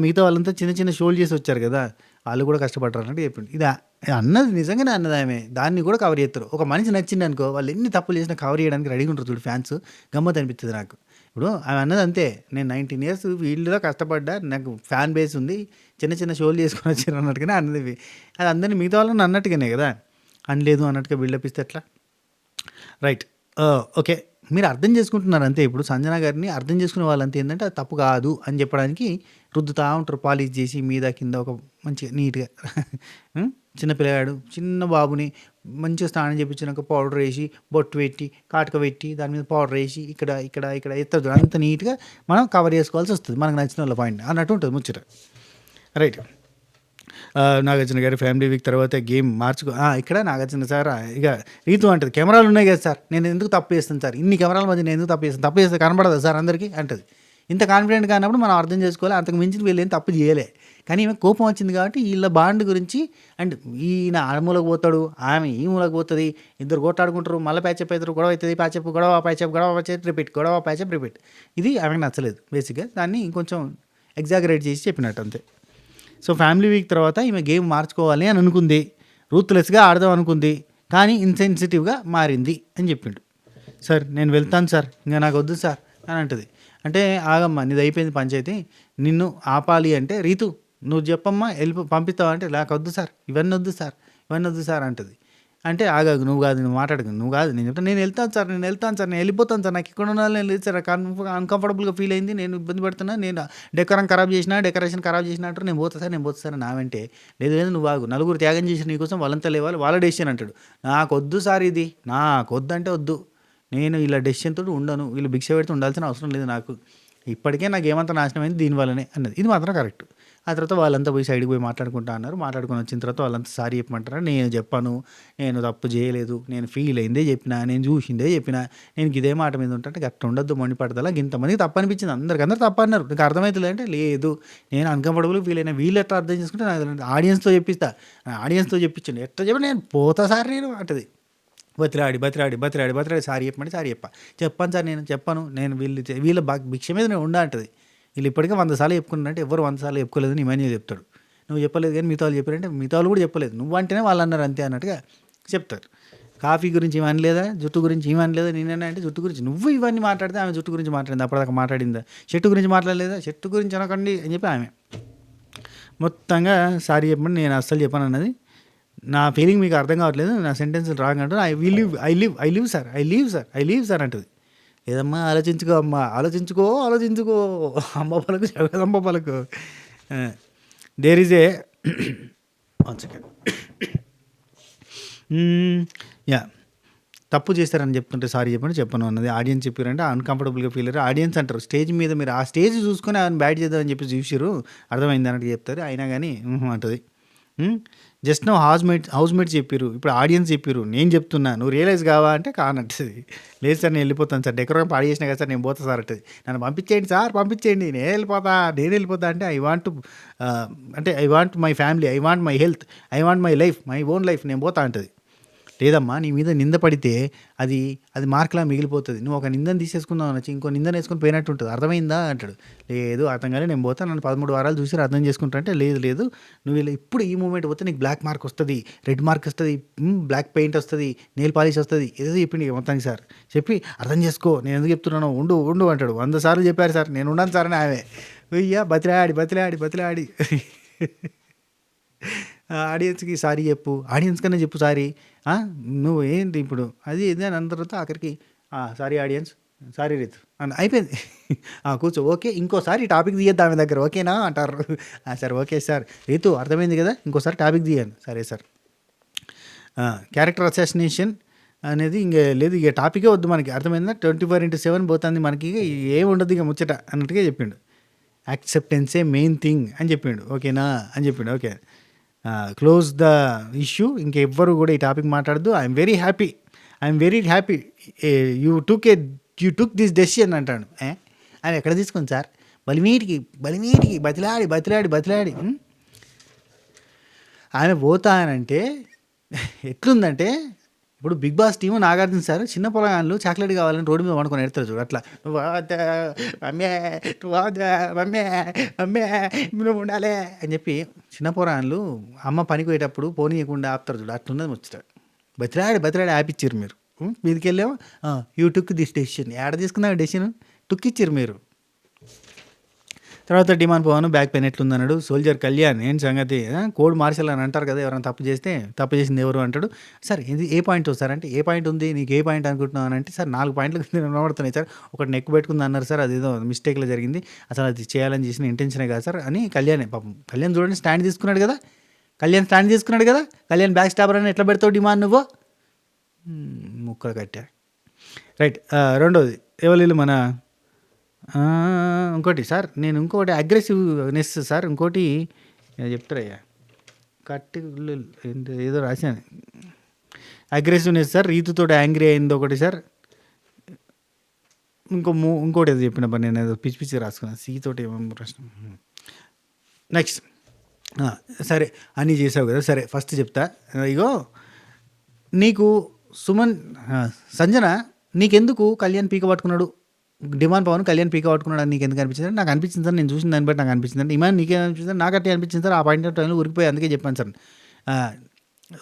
మిగతా వాళ్ళంతా చిన్న షోలు చేసి వచ్చారు కదా, వాళ్ళు కూడా కష్టపడ్డారు అన్నట్టు చెప్పింది. ఇది అన్నది నిజంగానే అన్నది ఆమె, దాన్ని కూడా కవర్ చేస్తారు. ఒక మనిషి నచ్చింది అనుకో, వాళ్ళు ఎన్ని తప్పులు చేసినా కవర్ చేయడానికి రెడీగా ఉంటారు చూడు ఫ్యాన్స్, గమ్మత్ అనిపిస్తుంది నాకు. ఇప్పుడు ఆమె అన్నది అంతే, నేను 19 years వీళ్ళలో కష్టపడ్డా, నాకు ఫ్యాన్ బేస్ ఉంది, చిన్న షోలు చేసుకొని వచ్చారు అన్నట్టుగానే అన్నది. అది అందరినీ మిగతా వాళ్ళని అన్నట్టుగానే కదా, అనలేదు అన్నట్టుగా బిల్డప్ ఇస్తే ఎట్లా? రైట్, ఓకే, మీరు అర్థం చేసుకుంటున్నారు అంతే. ఇప్పుడు సంజన గారిని అర్థం చేసుకునే వాళ్ళంతా ఏంటంటే అది తప్పు కాదు అని చెప్పడానికి రుద్దుతా ఉంటారు, పాలిష్ చేసి మీద కింద ఒక మంచిగా నీట్గా. చిన్న పిల్లగాడు చిన్న బాబుని మంచిగా స్నానం చేయించినాక పౌడర్ వేసి బొట్టు పెట్టి కాటుక పెట్టి దాని మీద పౌడర్ వేసి ఇక్కడ ఇక్కడ ఇక్కడ ఎత్తదు అంత నీట్గా మనం కవర్ చేసుకోవాల్సి వస్తుంది మనకు నచ్చిన వాళ్ళ పాయింట్ అన్నట్టు ఉంటుంది ముచ్చట. రైట్. నాగార్జున గారి ఫ్యామిలీ వీక్ తర్వాత గేమ్ మార్చుకో ఇక్కడ నాగార్జున సార్ ఇక రీతు అంటది కెమెరాలు ఉన్నాయి కదా సార్ నేను ఎందుకు తప్పు చేస్తాను సార్ ఇన్ని కెమెరాల మధ్య నేను ఎందుకు తప్పు చేస్తే కనబడదా సార్ అందరికీ అంటది. ఇంత కాన్ఫిడెంట్ కానప్పుడు మనం అర్థం చేసుకోవాలి అంతకు మించిన వీళ్ళు ఏం తప్పు చేయలే కానీ ఈమె కోపం వచ్చింది కాబట్టి వీళ్ళ బాండ్ గురించి అండ్ ఈయన ఆ మూలకు పోతాడు ఆమె ఈ మూలకు పోతుంది ఇద్దరు కొట్లాడుకుంటారు మళ్ళీ ప్యాచప్ అవుతారు గొడవ అవుతుంది ప్యాచప్ గొడవ ప్యాచప్ రిపీట్ ఇది ఆమెకు నచ్చలేదు బేసిక్గా దాన్ని ఇంకొంచెం ఎగ్జాగరేట్ చేసి చెప్పినట్టు అంతే. సో ఫ్యామిలీ వీక్ తర్వాత ఈమె గేమ్ మార్చుకోవాలి అని అనుకుంది రూత్లెస్గా ఆడదాం అనుకుంది కానీ ఇన్సెన్సిటివ్గా మారింది అని చెప్పిండు. సార్ నేను వెళ్తాను సార్ ఇంకా నాకు వద్దు సార్ అని అంటుంది. అంటే ఆగమ్మా నీది అయిపోయింది పంచాయతీ నిన్ను ఆపాలి అంటే రీతు నువ్వు చెప్పమ్మా పంపిస్తావా అంటే నాకు వద్దు సార్ ఇవన్నీ వద్దు సార్ అంటుంది. అంటే ఆగాగు నువ్వు కాదు నువ్వు మాట్లాడకు నువ్వు కాదు నేను చెప్తాను నేను వెళ్తాను సార్ నేను వెళ్ళిపోతాను సార్ నాకు ఇక్కడ ఉండాలి నేను లేదు సార్ అన్కంఫర్టబుల్గా ఫీల్ అయింది నేను ఇబ్బంది పడుతున్నా నేను డెకరేషన్ ఖరాబ్ చేసిన అంటారు నేను పోతా సార్ నా వెంటే లేదు నువ్వు ఆగు నలుగురు త్యాగం చేసిన నీకోసం వాళ్ళంతా లేవాలి వాళ్ళ డెసిషన్ అంటాడు. నాకు వద్దు సార్ ఇది నాకు వద్దు అంటే వద్దు నేను ఇలా డెసిషన్ తోటి ఉండను వీళ్ళు భిక్ష పెడితే ఉండాల్సిన అవసరం లేదు నాకు ఇప్పటికే నాకు ఏమంత నాశనం అయింది దీనివల్లనే అన్నది. ఇది మాత్రం కరెక్ట్. ఆ తర్వాత వాళ్ళంతా పోయి సైడ్కి పోయి మాట్లాడుకొని వచ్చిన తర్వాత వాళ్ళంతా సారీ చెప్పమంటారా నేను చెప్పాను నేను తప్పు చేయలేదు నేను ఫీల్ అయిందే చెప్పినా నేను చూసిందే చెప్పినా నేను ఇదే మాట మీద ఉంటే గట్ట ఉండొద్దు మొండి పడదలా ఇంతమందికి తప్పు అనిపించింది అందరు తప్పు అన్నారు నీకు అర్థమవుతుంది అంటే లేదు నేను అన్కంఫర్టబుల్ ఫీల్ అయినా వీళ్ళు ఎట్లా అర్థం చేసుకుంటే నాకు ఆడియన్స్తో చెప్పించండి ఎట్లా చెప్పి నేను పోతా సార్ నేను అంటది. బతిరాడి సారీ చెప్పాను సార్ నేను చెప్పాను నేను వీళ్ళ భిక్ష మీద నేను ఉండా అంటది. వీళ్ళు ఇప్పటికే 100 సార్లు చెప్పుకున్నారంటే ఎవరు 100 సార్లు చెప్పుకోలేదు నీ ఇమాన్యుయల్ చెప్తాడు. నువ్వు చెప్పలేదు కానీ మిగతా వాళ్ళు చెప్పారంటే మిగతా వాళ్ళు కూడా చెప్పలేదు నువ్వు అంటేనే వాళ్ళు అన్నారు అంతే అన్నట్టుగా చెప్తారు. కాఫీ గురించి ఇవన్నీ లేదా జుట్టు గురించి ఇవన్నీ లేదా నేనే అంటే జుట్టు గురించి నువ్వు ఇవన్నీ మాట్లాడితే ఆమె జుట్టు గురించి మాట్లాడింది అప్పటిదాకా మాట్లాడిందా చెట్టు గురించి మాట్లాడలేదా చెట్టు గురించి అనకండి అని చెప్పి ఆమె మొత్తంగా సారీ చెప్పండి నేను అస్సలు చెప్పాను అన్నది. నా ఫీలింగ్ మీకు అర్థం కావట్లేదు నా సెంటెన్స్ రాంగ్ అంటారు ఐ లీవ్ సార్ అంటుంది. లేదమ్మా ఆలోచించుకో అమ్మ పలకు జగదమ్మ పలకు దేర్ ఈజ్ ఏ తప్పు చేస్తారని చెప్తుంటే సారీ చెప్పను అన్నది. ఆడియన్స్ చెప్పారంటే అన్కంఫర్టబుల్గా ఫీల్ అయ్యారు. ఆడియన్స్ అంటారు స్టేజ్ మీద మీరు ఆ స్టేజ్ చూసుకొని ఆయన బ్యాట్ చేద్దామని చెప్పి చూసారు అర్థమైంది అన్నట్టు చెప్తారు అయినా కానీ అంటుంది. జస్ట్ నో హౌస్ మేట్స్ చెప్పారు ఇప్పుడు ఆడియన్స్ చెప్పారు నేను చెప్తున్నా నువ్వు రియలైజ్ కావా అంటే కానంటది. లేదు సార్ నేను వెళ్ళిపోతాను సార్ డెకరేషన్ పాడు చేసినా కదా సార్ నేను పోతా సార్ అంటది. నన్ను పంపించేయండి నేను వెళ్ళిపోతా అంటే I want my family I want my health I want my life my own life నేను పోతా అంటది. లేదమ్మా నీ మీద నింద పడితే అది మార్కులా మిగిలిపోతుంది నువ్వు ఒక నిందను తీసేసుకుందాం అనొచ్చి ఇంకో నిందను వేసుకొని పోయినట్టు ఉంటుంది అర్థమైందా అంటాడు. లేదు అర్థం కానీ నేను పోతాను నన్ను 13 వారాలు చూసి అర్థం చేసుకుంటా అంటే లేదు నువ్వు ఇప్పుడు ఈ మూమెంట్ పోతే నీకు బ్లాక్ మార్క్ వస్తుంది రెడ్ మార్క్ వస్తుంది బ్లాక్ పెయింట్ వస్తుంది నెయిల్ పాలిష్ వస్తుంది ఏదో చెప్పింది మొత్తానికి సార్ చెప్పి అర్థం చేసుకో నేను ఎందుకు చెప్తున్నాను ఉండు అంటాడు. 100 సార్లు చెప్పారు సార్ నేను ఉన్నాను సార్ అని ఆమె బతిలాడి ఆడియన్స్కి సారీ చెప్పు ఆడియన్స్ కన్నా చెప్పు సారీ నువ్వు ఏంటి ఇప్పుడు అది ఇది అని అన్న తర్వాత ఆఖరికి సారీ ఆడియన్స్ సారీ రీతు అని అయిపోయింది కూర్చో ఓకే ఇంకోసారి టాపిక్ తీయద్దు ఆమె దగ్గర ఓకేనా అంటారు. సార్ ఓకే సార్ రీతు అర్థమైంది కదా ఇంకోసారి టాపిక్ తీయాను సరే సార్. క్యారెక్టర్ అసాసినేషన్ అనేది ఇంక లేదు ఇక టాపికే వద్దు మనకి అర్థమైందా 24/7 పోతుంది మనకి ఏమి ఉండదు ఇక ముచ్చట అన్నట్టుగా చెప్పిండు. యాక్సెప్టెన్సే మెయిన్ థింగ్ అని చెప్పిండు ఓకేనా అని చెప్పిండు. ఓకే క్లోజ్ ద ఇష్యూ ఇంకెవ్వరు కూడా ఈ టాపిక్ మాట్లాడద్దు. I'm very happy you took this decision అంటాడు. ఆయన ఎక్కడ తీసుకుంది సార్ బలిమీటికి బతిలాడి ఆయన పోతానంటే ఎట్లుందంటే ఇప్పుడు big boss team Nagarjuna sir చిన్న పొలగాళ్ళు చాక్లెట్ కావాలని రోడ్డు మీద వండుకొని ఎడతారు చూడు అట్లా నువ్వు ఉండాలి అని చెప్పి చిన్న పొలగాళ్ళు అమ్మ పనికి పోయేటప్పుడు పోనీయకుండా ఆపుతారు చూడు అట్లున్నది ముచ్చట. బతిలాడి ఆపిచ్చారు మీరు మీదికి వెళ్ళాము యూ టుక్ దిస్ డెసిషన్ ఏడ తీసుకున్నా డెసిషన్ టుక్ ఇచ్చారు మీరు. తర్వాత డిమాండ్ పవన్ బ్యాక్ పెయిన్ ఎట్లుందన్నాడు. సోల్జర్ కళ్యాణ్ ఏంటి సంగతి కోడ్ మార్షల్ అని అంటారు కదా ఎవరైనా తప్పు చేసింది ఎవరు అంటాడు. సార్ ఇది ఏ పాయింట్ సార్ అంటే ఏ పాయింట్ ఉంది నీకు ఏ పాయింట్ అనుకుంటున్నావు అని అంటే సార్ 4 పాయింట్లు కనబడుతున్నాయి సార్ ఒకటి నెక్ పెట్టుకుంది అన్నారు సార్ అదేదో మిస్టేక్లో జరిగింది అసలు అది చేయాలని చేసిన ఇంటెన్షనే కదా సార్ అని కళ్యాణ్ పాపం కళ్యాణ్ చూడండి స్టాండ్ తీసుకున్నాడు కదా కళ్యాణ్ స్టాండ్ తీసుకున్నాడు కదా, కళ్యాణ్ బ్యాక్ స్టాపర్ అని ఎట్లా పెడతావు డిమాండ్ నువ్వు? ముక్కలు కట్టా. రైట్. రెండోది ఎవరు మన ఇంకోటి సార్, నేను ఇంకోటి అగ్రెసివ్నెస్ సార్, ఇంకోటి చెప్తారయ్యా కట్టి ఏదో రాశాను. అగ్రెసివ్నెస్ సార్, రీతుతో యాంగ్రీ అయింది ఒకటి సార్, ఇంకోటి ఏదో చెప్పిన పని నేను ఏదో పిచ్చి పిచ్చి రాసుకున్నాను, సీతోటి ఏమో ప్రశ్న. నెక్స్ట్ సరే అన్నీ చేసావు కదా, సరే ఫస్ట్ చెప్తా. ఇగో నీకు సుమన్ సంజన నీకెందుకు కళ్యాణ్ పీక పట్టుకున్నాడు, డిమాండ్ పవన్ కళ్యాణ్ పీక పట్టుకున్నాడు అని నీకు ఎందుకు అనిపించింది? నాకు అనిపించింది సార్, నేను చూసిన దాన్ని బట్టి నాకు అనిపించింది. ఇమాన్ నీకేం అనిపించింది? నాకు అట్టే అనిపించింది సార్. ఆ పాయింట్ ఆఫ్ టైంలో ఉరికిపోయి అందుకే చెప్పాను సార్.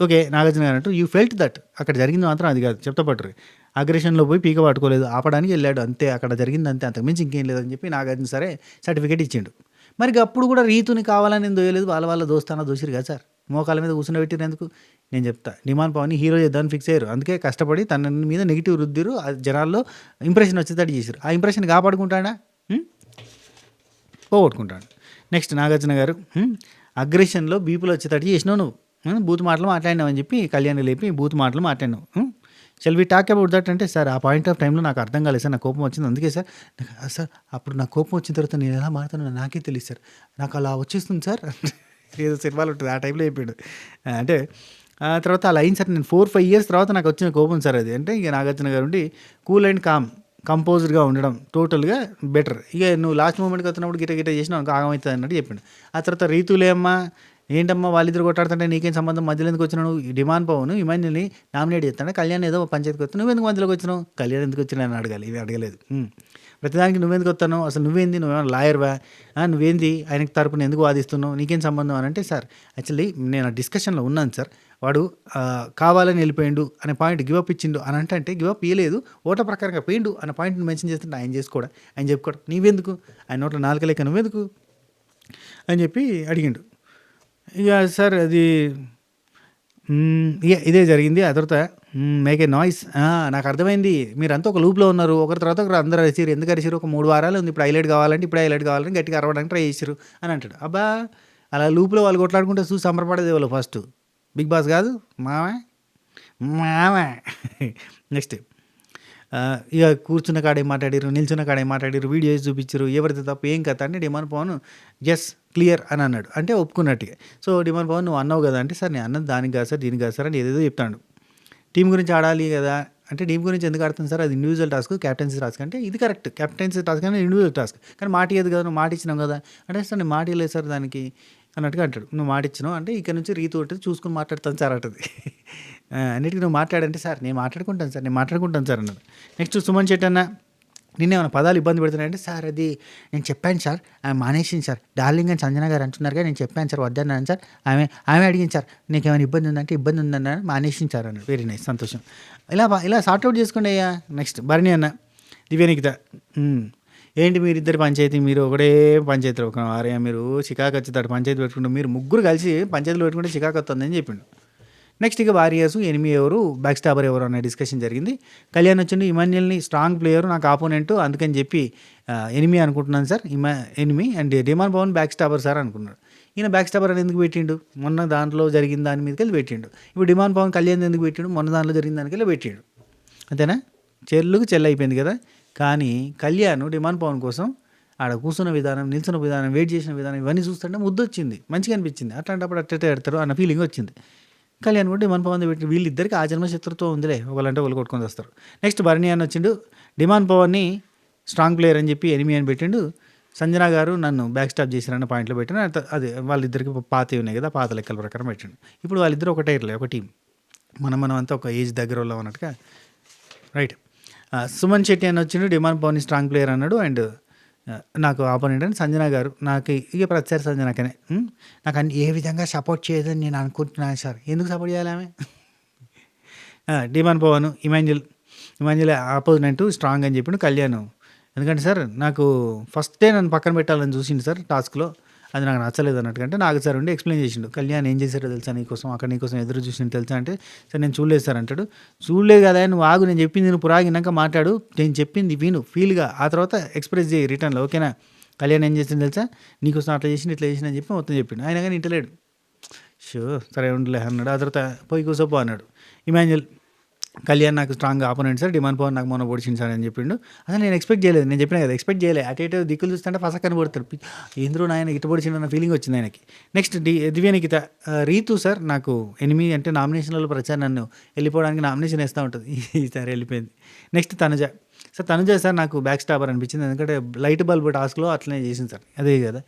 ఓకే నాగార్జున గారు అంటూ యూ ఫెల్ట్ దట్ అక్కడ జరిగింది మాత్రం అది కాదు, చెప్తా పట్టరు అగ్రెషన్లో పోయి పీక పట్టుకోలేదు, ఆపడానికి వెళ్ళాడు అంతే, అక్కడ జరిగింది అంతే, అంతకుమించి ఇంకేం లేదని చెప్పి నాగార్జున సరే సర్టిఫికేట్ ఇచ్చిండు. మరి అప్పుడు కూడా రీతుని కావాలని నేను దోయలేదు, వాళ్ళ దోస్తానా దోసిరు కదా సార్, మోకాల మీద కూర్చుని ఎందుకు? నేను చెప్తా, డిమాండ్ పవన్ హీరో చేద్దామని ఫిక్స్ అయ్యారు, అందుకే కష్టపడి తన మీద నెగిటివ్ రుద్దిరు, జనాల్లో ఇంప్రెషన్ వచ్చేటట్టు చేశారు. ఆ ఇంప్రెషన్ కాపాడుకుంటాడా? పోగొట్టుకుంటాడు. నెక్స్ట్ నాగార్జున గారు అగ్రెషన్లో బీపులు వచ్చేటట్టు చేసినావు నువ్వు, బూత్ మాటలు మాట్లాడినావు అని చెప్పి కళ్యాణ్ లేపి బూత్ మాటలు మాట్లాడినావు. Shall we talk about that అంటే సార్ ఆ పాయింట్ ఆఫ్ టైంలో నాకు అర్థం కాలేదు సార్, నాకు కోపం వచ్చింది, అందుకే సార్ సార్ అప్పుడు నాకు కోపం వచ్చిన తర్వాత నేను ఎలా మాట్లాడుతున్నా నాకే తెలియదు సార్, నాకు అలా వచ్చేస్తుంది సార్ ఏదో సినిమాలు ఉంటుంది ఆ టైంలో చెప్పాడు. అంటే తర్వాత అలా అయింది సార్, నేను 4-5 years తర్వాత నాకు వచ్చిన కోపం సార్ అది. అంటే ఇక నాగార్జున గారు ఉండి కూల్ అండ్ కంపోజ్డ్గా ఉండడం టోటల్గా బెటర్. ఇక నువ్వు లాస్ట్ మూమెంట్కి వచ్చినప్పుడు గిట్ట చేసినావు అనుకో ఆగమవుతుంది అన్నట్టు చెప్పిండు. ఆ తర్వాత రీతులేమ్మా ఏంటమ్మా వాళ్ళిద్దరు కొట్టాడుతుంటే నీకేం సంబంధం, మధ్యలో ఎందుకు వచ్చినావు? డిమాండ్ పవన్ ఇమాన్యుల్ని నామినేట్ చేస్తాను, కళ్యాణ్ ఏదో పంచాయతీకి వస్తాను, నువ్వెందుకు మధ్యలోకి వచ్చినావు? కళ్యాణ్ ఎందుకు వచ్చినా అని అడగాలి, ఇవి అడగలేదు. ప్రతిదానికి నువ్వెందుకు వస్తాను, అసలు నువ్వేంది, నువ్వేమన్నా లాయర్వా, నువ్వేంది ఆయనకి తరపున ఎందుకు వాదిస్తున్నావు, నీకేం సంబంధం అని అంటే సార్ యాక్చువల్లీ నేను ఆ డిస్కషన్లో ఉన్నాను సార్, వాడు కావాలని వెళ్ళిపోయిండు అనే పాయింట్ గివప్ ఇచ్చిండు అని అంటే గివప్ ఇవ్వలేదు, ఓట ప్రకారంగా పోయిండు అనే పాయింట్ని మెన్షన్ చేస్తుంటే ఆయన చేసుకోవడం, ఆయన చెప్పుకోవడం, నీవెందుకు ఆయన నోట్లో నాలుక లేక నువ్వెందుకు అని చెప్పి అడిగిండు. ఇక సార్ అది ఇక ఇదే జరిగింది. ఆ తర్వాత మేక్ ఏ నాయిస్, నాకు అర్థమైంది మీరంతా ఒక లూప్లో ఉన్నారు, ఒకరి తర్వాత ఒకరు అందరూ అరిసిరు, ఎందుకు అరిసిరు, ఒక 3 వారాలు ఉంది, ఇప్పుడు హైలైట్ కావాలంటే ఇప్పుడు హైలైట్ కావాలని గట్టిగా అరవడానికి ట్రై చేసిరు అని అంటాడు. అబ్బా అలా లూప్లో వాళ్ళు కొట్లాడుకుంటే చూసి సంబరపడేది వాళ్ళు ఫస్ట్ బిగ్ బాస్ కాదు మావా. నెక్స్ట్ ఇక కూర్చున్న కాడే మాట్లాడారు, నిల్చున్న కాడే మాట్లాడారు, వీడియో వేసి చూపించారు, ఎవరితో తప్ప ఏం కథ అంటే డిమాండ్ పవన్ ఎస్ క్లియర్ అని అన్నాడు, అంటే ఒప్పుకున్నట్టుగా. సో డిమాండ్ పవన్ నువ్వు అన్నావు కదా అంటే సార్ నేను అన్నది దానికి కాదు సార్ దీనికి కాదు సార్ అని ఏదేదో చెప్తాడు. టీం గురించి ఆడాలి కదా అంటే టీం గురించి ఎందుకు ఆడుతుంది సార్, అది ఇండివిజువల్ టాస్క్, క్యాప్టెన్సీ టాస్క్ అంటే ఇది కరెక్ట్, క్యాప్టెన్సీ టాస్క్ అంటే ఇండివిజువల్ టాస్క్, కానీ మాట ఇయ్యదు కదా, నువ్వు మాట ఇచ్చినావు కదా అంటే సార్ నేను మాట ఇవ్వలేదు సార్ దానికి అన్నట్టుగా అంటాడు. నువ్వు మాట ఇచ్చినావు అంటే ఇక్కడ నుంచి రీతు ఉంటుంది చూసుకుని మాట్లాడతాను సార్ అంటుంది. అన్నిటికీ నువ్వు మాట్లాడంటే సార్ నేను మాట్లాడుకుంటాను సార్ అన్నాడు. నెక్స్ట్ సుమన్ శెట్టి అన్న నిన్నేమైనా పదాలు ఇబ్బంది పెడుతున్నాయంటే సార్ అది నేను చెప్పాను సార్, ఆమె మానేసింది సార్, డార్లింగ్ అని సంజన గారు అంటున్నారు కానీ నేను చెప్పాను సార్ వద్దన్నాను సార్, ఆమె అడిగింది సార్ నీకేమైనా ఇబ్బంది ఉందంటే ఇబ్బంది ఉందన్న మానేసింది సార్ అన్నాడు. వెరీ నైస్, సంతోషం. ఇలా సార్ట్అవుట్ చేసుకోండి అయ్యా. నెక్స్ట్ భరణి అన్న దివ్యనికిత ఏంటి మీరిద్దరు పంచాయతీ, మీరు ఒకటే పంచాయతీ ఒక ఆర్య మీరు చికాకు వచ్చేదాడు పంచాయతీ పెట్టుకుంటే మీరు ముగ్గురు కలిసి పంచాయతీలు పెట్టుకుంటే చికాకు వస్తుందని చెప్పిండు. నెక్స్ట్ ఇక వారియర్స్ ఎనిమి ఎవరు బ్యాక్ స్టాబర్ ఎవరు అనే డిస్కషన్ జరిగింది. కళ్యాణ్ వచ్చిండు ఇమాన్యుల్ని స్ట్రాంగ్ ప్లేయర్ నాకు ఆపోనెంట్ అందుకని చెప్పి ఎనిమి అనుకుంటున్నాను సార్, enemy and demand Pavan back stabber sir అనుకున్నాడు. ఈయన బ్యాక్ స్టాబర్ అని ఎందుకు పెట్టిండు, మొన్న దాంట్లో జరిగిన దాని మీదకి వెళ్ళి పెట్టిండు. ఇప్పుడు డిమాండ్ పవన్ కళ్యాణ్ ఎందుకు పెట్టిండు, మొన్న దాంట్లో జరిగిన దానికి వెళ్ళి పెట్టిండు. అంతేనా, చెల్లుకు అయిపోయింది కదా. కానీ కళ్యాణ్ డిమాండ్ పవన్ కోసం ఆడ కూర్చున్న విధానం, నిల్చున్న విధానం, వెయిట్ చేసిన విధానం ఇవన్నీ చూస్తుంటే ముద్దు వచ్చింది, మంచిగా అనిపించింది. అట్లాంటప్పుడు అట్టే పెడతారు అన్న ఫీలింగ్ వచ్చింది. కళ్యాణ్ కూడా డిమాండ్ పవన్ పెట్టి వీళ్ళిద్దరికి ఆ జన్మ శత్రుత్వం ఉందిలే, ఒకళ్ళంటే వాళ్ళు కొట్టుకొని వస్తారు. నెక్స్ట్ భరణి అని వచ్చిండు డిమాండ్ పవన్ని స్ట్రాంగ్ ప్లేయర్ అని చెప్పి ఎనిమి అని పెట్టిండు. సంజన గారు నన్ను బ్యాక్ స్టాప్ చేశారన్న పాయింట్లో పెట్టిన అది వాళ్ళిద్దరికి పాతవి ఉన్నాయి కదా, పాత లెక్కల ప్రకారం పెట్టిండు. ఇప్పుడు వాళ్ళిద్దరు ఒకటే ఒక టీం, మనం అంతా ఒక ఏజ్ దగ్గర వాళ్ళు అన్నట్టుగా. రైట్. సుమన్ శెట్టి అని వచ్చిండు డిమాండ్ పవన్ స్ట్రాంగ్ ప్లేయర్ అన్నాడు. అండ్ నాకు ఆపోనెంట్ అని సంజన గారు నాకు ఇక ప్రతిసారి సంజనకనే నాకు అన్ని ఏ విధంగా సపోర్ట్ చేయదని నేను అనుకుంటున్నాను సార్. ఎందుకు సపోర్ట్ చేయాలి ఆమె? Demon Pawan Emmanuel opposite strong అని చెప్పిండు కళ్యాణ్. ఎందుకంటే సార్ నాకు ఫస్ట్ డే నన్ను పక్కన పెట్టాలని చూసిండు సార్ టాస్క్లో, అది నాకు నచ్చలేదు అన్నట్టు. అంటే నాకు సార్ ఉండి ఎక్స్ప్లెయిన్ చేసిండు కళ్యాణ్ ఏం చేశారో తెలుసా నీకోసం, అక్కడ నీకోసం ఎదురు చూసిండు తెలుసా అంటే సార్ నేను చూడలేదు సార్ అంటాడు. చూడలేదు కదా నువ్వు ఆగు, నేను చెప్పింది నువ్వు పురాగినాక మాట్లాడు, నేను చెప్పింది విను ఫీల్గా, ఆ తర్వాత ఎక్స్ప్రెస్ చేయి రిటర్న్లో, ఓకేనా? కళ్యాణ్ ఏం చేసింది తెలుసా నీకోసం అట్లా చేసింది ఇట్లా చేసింది అని చెప్పి మొత్తం చెప్పిండు. ఆయన కానీ ఇంటలేడు. షో సరే ఉండలే అన్నాడు. ఆ తర్వాత పోయి కూర్చోపో అన్నాడు. ఇమాన్యుయల్ కళ్యాణ్ నాకు strong opponent sir, demon Pawan నాకు మొన్న పొడిచింది సార్ అని చెప్పిండు. అసలు నేను ఎక్స్పెక్ట్ చేయలేదు, నేను చెప్పిన కదా ఎక్స్పెక్ట్ చేయలేదు. అటు ఇటు దిక్కులు చూస్తుంటే ఫసక్కని కొడతాడు. ఏంద్రో నాయన ఇటు పొడిచిండు అన్న ఫీలింగ్ వచ్చింది ఆయనకి. నెక్స్ట్ దివ్యనికిత రీతు సార్ నాకు ఎనిమిది అంటే నామినేషన్లలో ప్రచారం నన్ను వెళ్ళిపోవడానికి నామినేషన్ వేస్తూ ఉంటుంది. ఈసారి వెళ్ళిపోయింది. Next Tanuja sir, Tanuja sir నాకు బ్యాక్ స్టాపర్ అనిపించింది. ఎందుకంటే లైట్ బల్బ్ టాస్క్లో అట్లనే చేసింది సార్, అదే కదా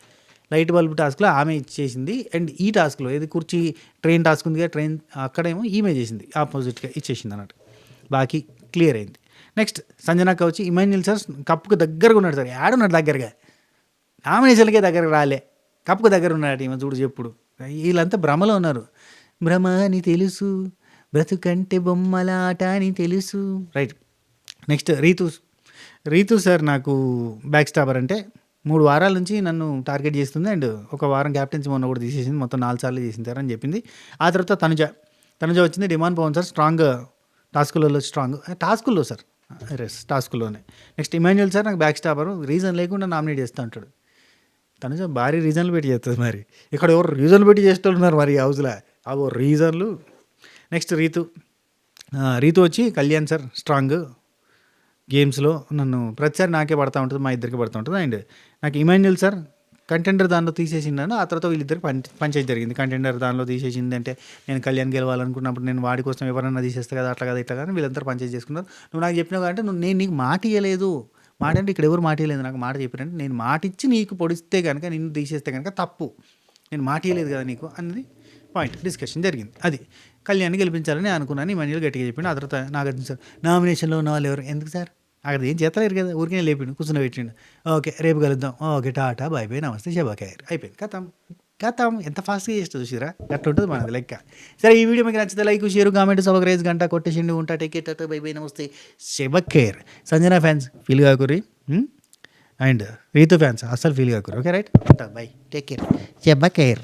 లైట్ బల్బ్ టాస్క్లో ఆమె ఇచ్చేసింది. అండ్ ఈ టాస్క్లో ఏది కుర్చీ ట్రైన్ టాస్క్ ఉంది కదా, ట్రైన్ అక్కడేమో ఈమె చేసింది, ఆపోజిట్గా ఇచ్చేసింది అన్నట్టు. బాకీ క్లియర్ అయింది. నెక్స్ట్ సంజన కవచి ఇమాన్యుయల్ సార్ కప్పుకు దగ్గరగా ఉన్నాడు సార్, ఆడున్నాడు దగ్గరగా, నామినేషన్లకే దగ్గరకు రాలే, కప్పుకు దగ్గర ఉన్నాడు. ఈమె చూడు చెప్పుడు. వీళ్ళంతా భ్రమలో ఉన్నారు. భ్రమ అని తెలుసు, బ్రతుకంటే బొమ్మలాట అని తెలుసు. రైట్. నెక్స్ట్ రీతు సార్ నాకు బ్యాక్ స్టాపర్. అంటే 3 వారాల నుంచి నన్ను టార్గెట్ చేస్తుంది. అండ్ ఒక వారం క్యాప్టెన్సీ మొన్న కూడా తీసేసింది, మొత్తం 4 సార్లు చేసింది సార్ అని చెప్పింది. ఆ తర్వాత తనుజ వచ్చింది. డిమాండ్ పవన్ సార్ స్ట్రాంగ్ టాస్కులలో స్ట్రాంగ్ టాస్కుల్లో సార్, టాస్కుల్లోనే. నెక్స్ట్ ఇమాన్యుయల్ సార్ నాకు బ్యాక్ స్టాపర్, రీజన్ లేకుండా నామినేట్ చేస్తూ ఉంటాడు. తనుజ భారీ రీజన్లు పెట్టి చేస్తుంది. మరి ఇక్కడ ఎవరు రీజన్లు పెట్టి చేస్తున్నారు మరి హౌస్లో, అవో రీజన్లు. నెక్స్ట్ రీతు వచ్చి కళ్యాణ్ సార్ స్ట్రాంగ్ గేమ్స్లో నన్ను ప్రతిసారి నాకే పడతా ఉంటుంది, మా ఇద్దరికి పడుతూ ఉంటుంది. అండ్ నాకు ఇమాన్యుయల్ సార్ కంటెండర్ దానిలో తీసేసిండను. ఆ తర్వాత వీళ్ళిద్దరికి పంచాయతీ జరిగింది. కంటెండర్ దానిలో తీసేసింది అంటే నేను కళ్యాణ్ గెలవాలనుకున్నప్పుడు నేను వాడి కోసం ఎవరన్నా తీసేస్తా కదా, అట్లా కదా ఇట్లా కానీ వీళ్ళందరూ పంచాయతీ చేసుకున్నారు. నువ్వు నాకు చెప్పినావు అంటే నేను నీకు మాట ఇవ్వలేదు, మాట అంటే ఇక్కడ ఎవరు మాట ఇవ్వలేదు, నాకు మాట చెప్పినంటే నేను మాట ఇచ్చి నీకు పొడిస్తే కనుక, నిన్ను తీసేస్తే కనుక తప్పు, నేను మాట ఇవ్వలేదు కదా నీకు అన్నది పాయింట్ డిస్కషన్ జరిగింది. అది కళ్యాణ్ని గెలిపించాలని అనుకున్నాను. ఇమాన్యుయల్ గట్టిగా చెప్పిండు. ఆ తర్వాత నాగార్జున సార్ నామినేషన్లో ఉన్న వాళ్ళు ఎవరు ఎందుకు సార్, అక్కడ ఏం చేస్తలేరు కదా, ఊరికే లేపిండు, కూర్చుని పెట్టిండు. ఓకే రేపు కలుద్దాం, ఓకే టాటా బాయ్ బాయ్ నమస్తే శుభాకాయర్, అయిపోయింది. కథం ఎంత ఫాస్ట్గా చేస్తుంది చూసిరా, అట్లా ఉంటుంది మనది లెక్క. సరే ఈ వీడియో మీకు నచ్చితే లైక్ షేర్ కామెంట్ సబ్స్క్రైబ్ గంట కొట్టేసిండి ఉంటా. టేక్ టాటా బై బై నమస్తే శుభాకాయర్. సంజన ఫ్యాన్స్ ఫీల్ కాకురి, అండ్ రీతు ఫ్యాన్స్ అస్సలు ఫీల్ కాకురి. Okay right, bye take care శుభాకాయర్.